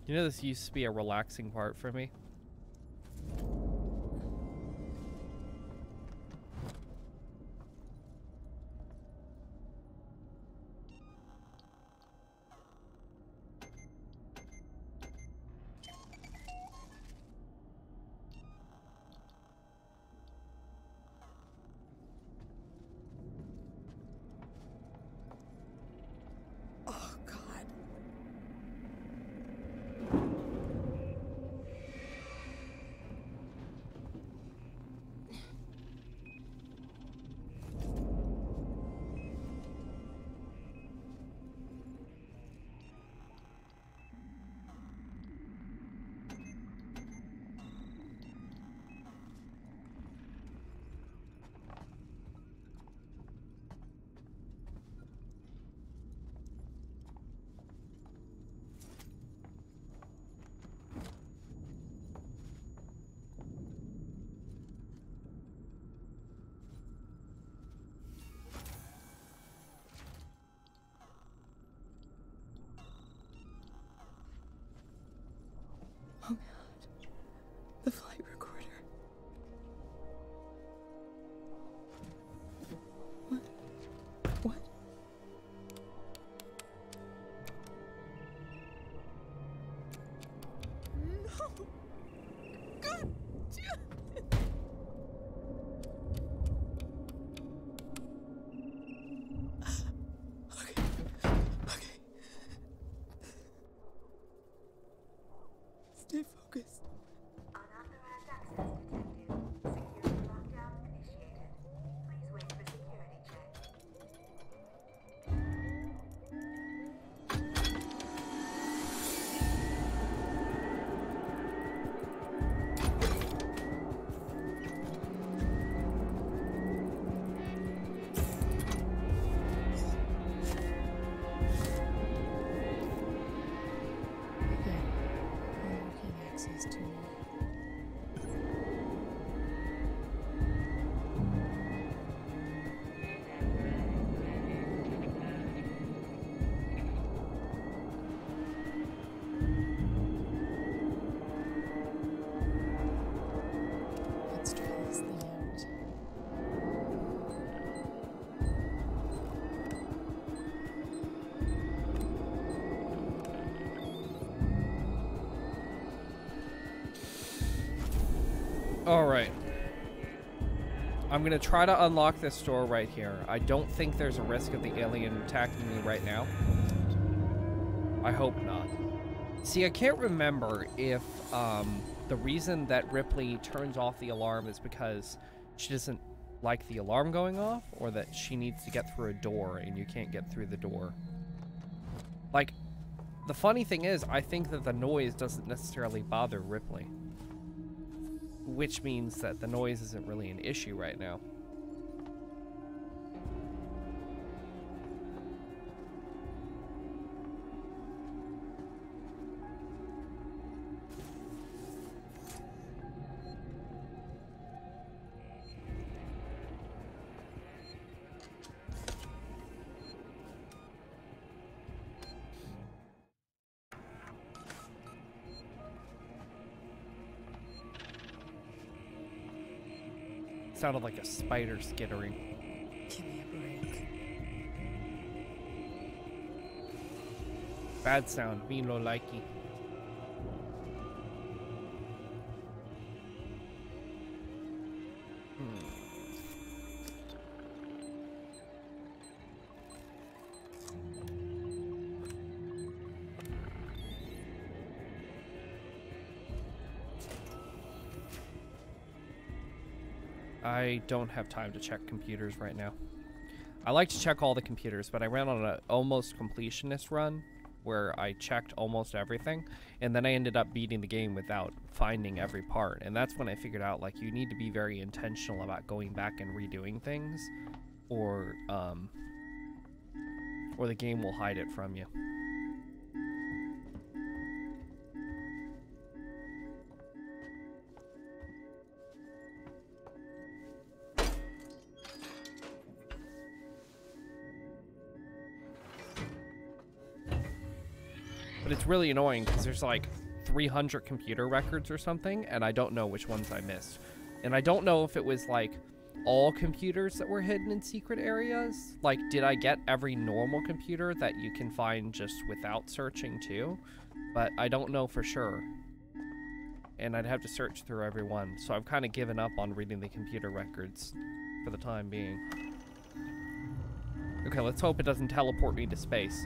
You know, this used to be a relaxing part for me. Alright. I'm gonna try to unlock this door right here. I don't think there's a risk of the alien attacking me right now. I hope not. See, I can't remember if the reason that Ripley turns off the alarm is because she doesn't like the alarm going off, or that she needs to get through a door and you can't get through the door. Like, the funny thing is, I think that the noise doesn't necessarily bother Ripley. Which means that the noise isn't really an issue right now. Sounded like a spider skittering. Give me a break. Bad sound. Me no likey. I don't have time to check computers right now. I like to check all the computers, but I ran on an almost completionist run where I checked almost everything, and then I ended up beating the game without finding every part. And that's when I figured out, like, you need to be very intentional about going back and redoing things, or the game will hide it from you. But it's really annoying because there's like 300 computer records or something, and I don't know which ones I missed. And I don't know if it was like all computers that were hidden in secret areas. Like, did I get every normal computer that you can find just without searching too? But I don't know for sure. And I'd have to search through every one. So I've kind of given up on reading the computer records for the time being. Okay, let's hope it doesn't teleport me to space.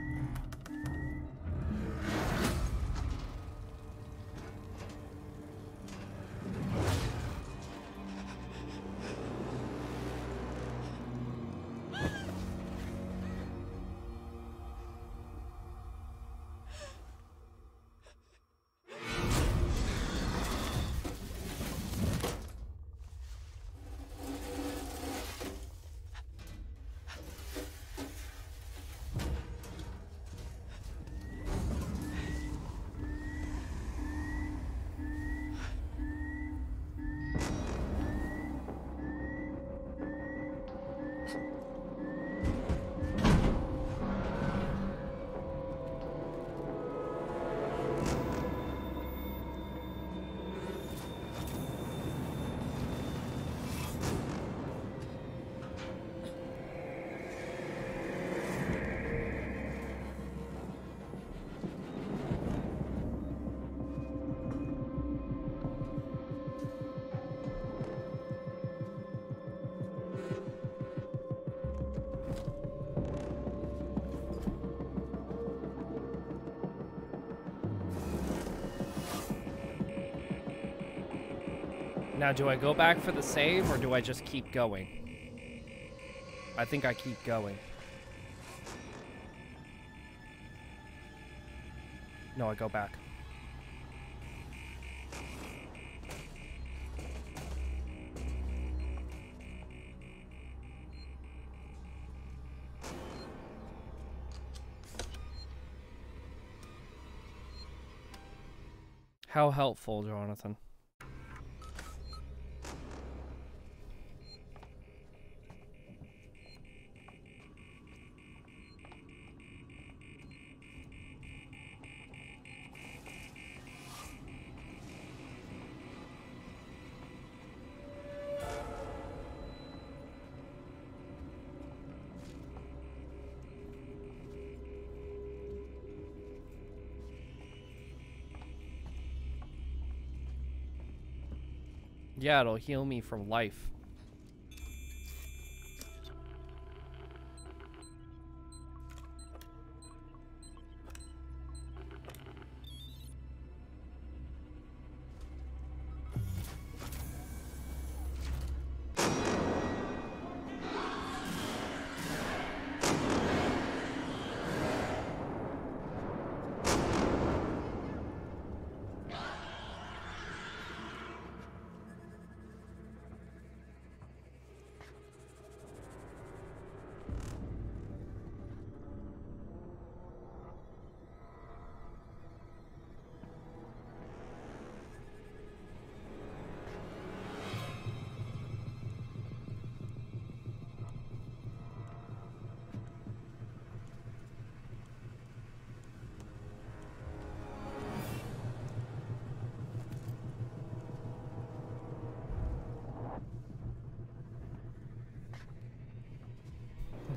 Now, do I go back for the save, or do I just keep going? I think I keep going. No, I go back. How helpful, Jonathan. Yeah, it'll heal me from life.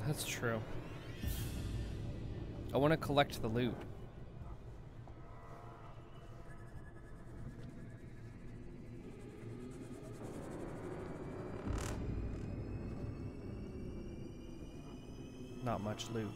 That's true. I want to collect the loot. Not much loot.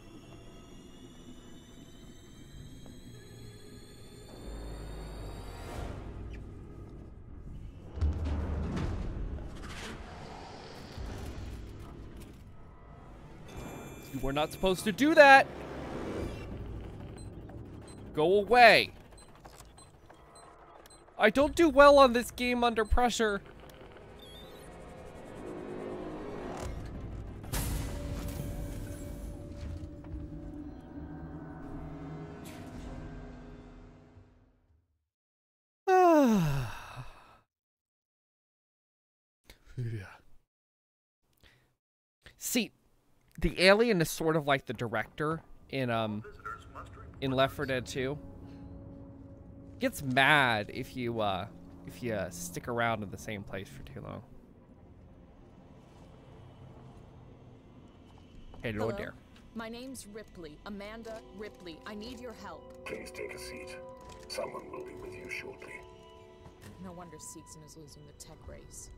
You were not supposed to do that! Go away! I don't do well on this game under pressure. See, the alien is sort of like the director in Left 4 Dead 2. Gets mad if you stick around in the same place for too long. Hello there. My name's Ripley. Amanda Ripley. I need your help. Please take a seat. Someone will be with you shortly. No wonder Seegson is losing the tech race.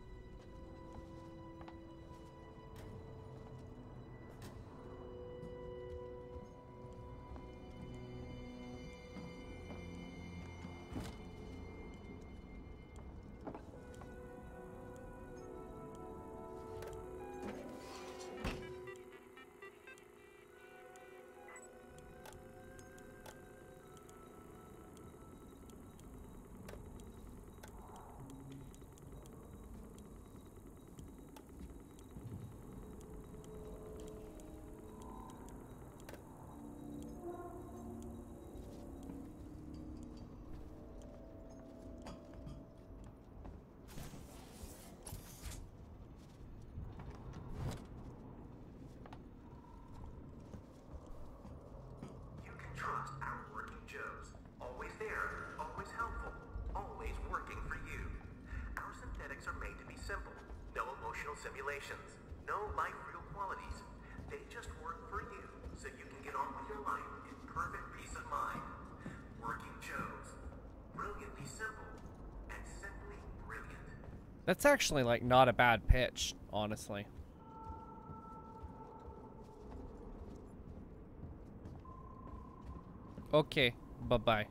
Trust our working Joes. Always there, always helpful, always working for you. Our synthetics are made to be simple. No emotional simulations. No life real qualities. They just work for you, so you can get on with your life in perfect peace of mind. Working Joes. Brilliantly simple. And simply brilliant. That's actually, like, not a bad pitch, honestly. Okay, bye-bye.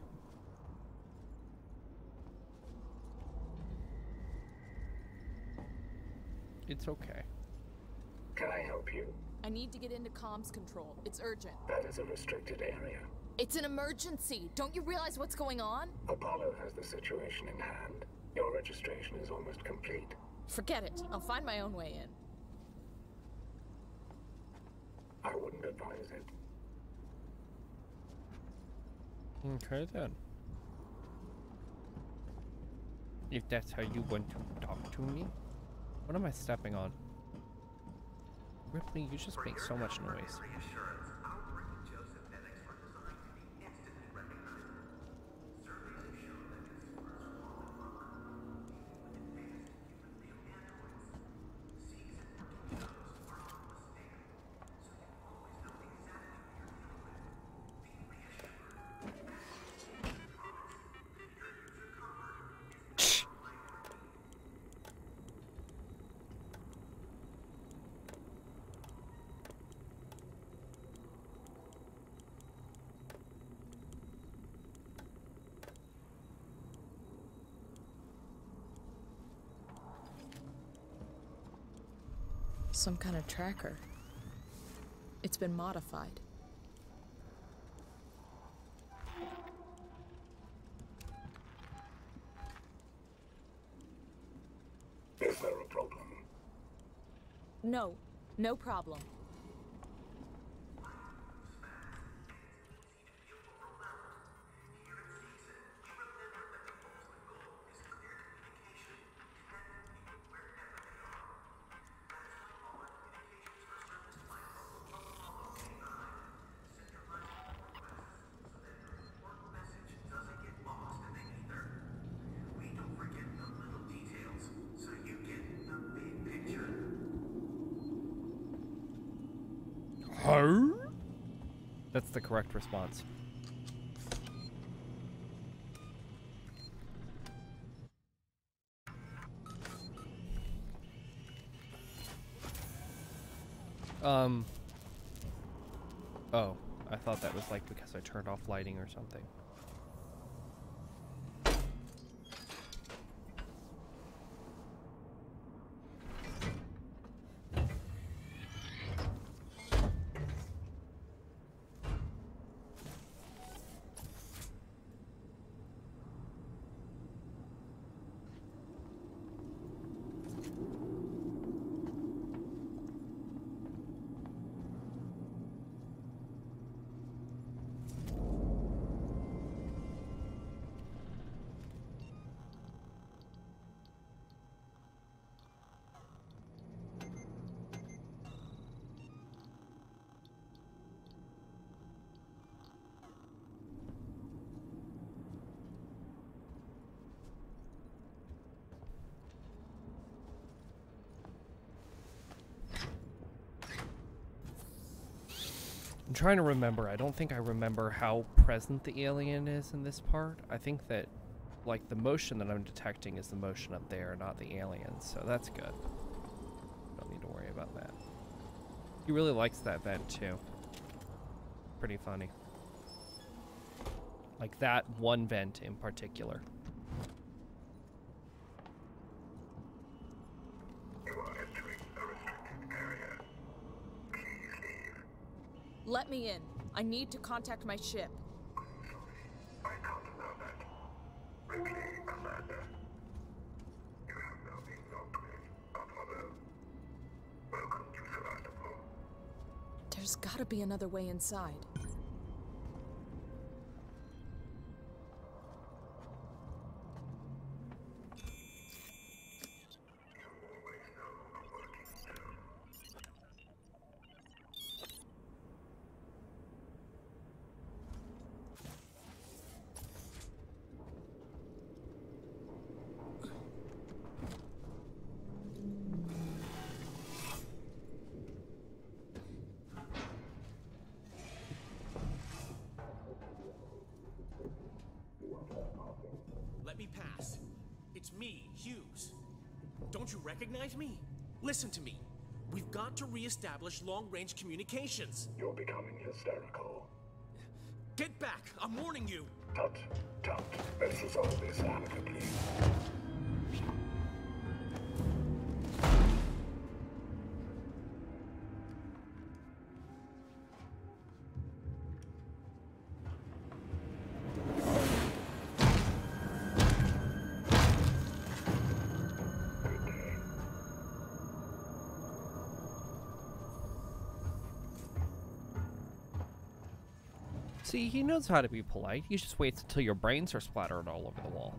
It's okay. Can I help you? I need to get into comms control. It's urgent. That is a restricted area. It's an emergency. Don't you realize what's going on? Apollo has the situation in hand. Your registration is almost complete. Forget it. I'll find my own way in. I wouldn't advise it. Okay then. If that's how you want to talk to me. What am I stepping on? Ripley, you just make so much noise. Some kind of tracker. It's been modified. Is there a problem? No, no problem. That's the correct response. Oh, I thought that was like because I turned off lighting or something. I'm trying to remember. I don't think I remember how present the alien is in this part. I think that, like, the motion that I'm detecting is the motion up there, not the alien, so that's good. Don't need to worry about that. He really likes that vent, too. Pretty funny. Like, that one vent in particular. Let me in. I need to contact my ship. I can't allow that. Ripley, Amanda. You have now been locked with Apollo. Welcome to Sevastopol. There's gotta be another way inside. Let me pass. It's me, Hughes. Don't you recognize me? Listen to me. We've got to re-establish long-range communications. You're becoming hysterical. Get back! I'm warning you! Tut, tut. Let's resolve this amicably. See, he knows how to be polite. He just waits until your brains are splattered all over the wall.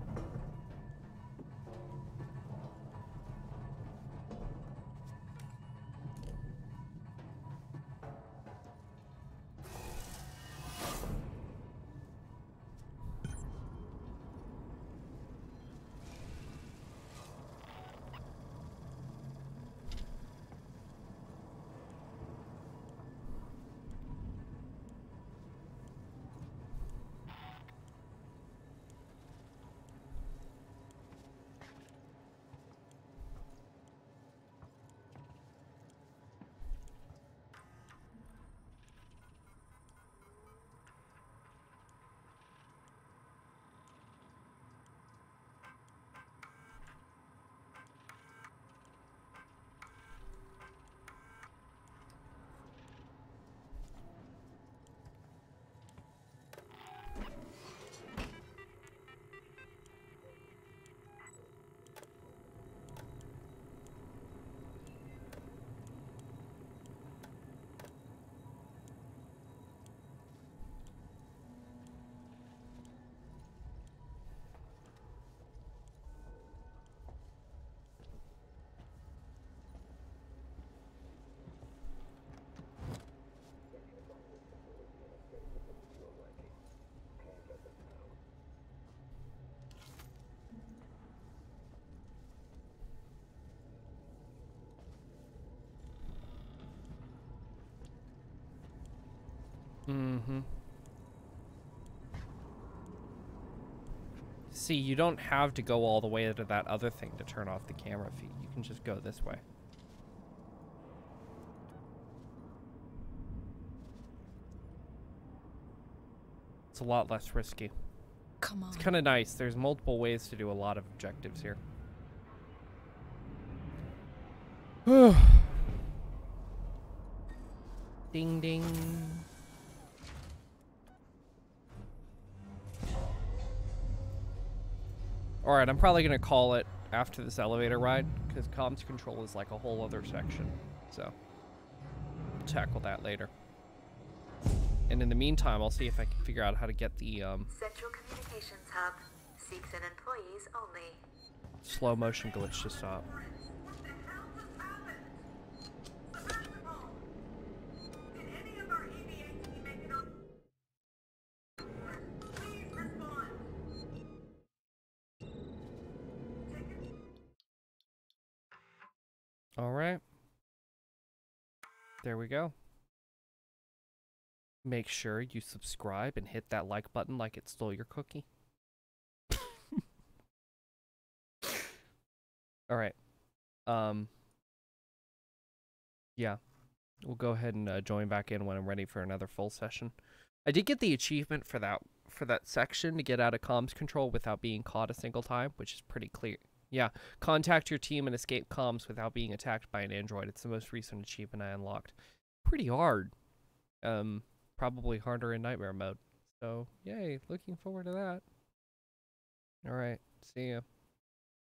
Mm-hmm. See, you don't have to go all the way to that other thing to turn off the camera feed. You can just go this way. It's a lot less risky. Come on. It's kind of nice. There's multiple ways to do a lot of objectives here. Ding ding. Alright, I'm probably going to call it after this elevator ride, because comms control is like a whole other section. So, we'll tackle that later. And in the meantime, I'll see if I can figure out how to get the Central Communications Hub. Seeks and employees only. slow motion glitch to stop. Alright. There we go. Make sure you subscribe and hit that like button like it stole your cookie. Alright. Yeah. We'll go ahead and join back in when I'm ready for another full session. I did get the achievement for that section to get out of comms control without being caught a single time, which is pretty clear. Yeah, contact your team and escape comms without being attacked by an android. It's the most recent achievement I unlocked. Pretty hard. Probably harder in nightmare mode. So, yay, looking forward to that. Alright, see ya.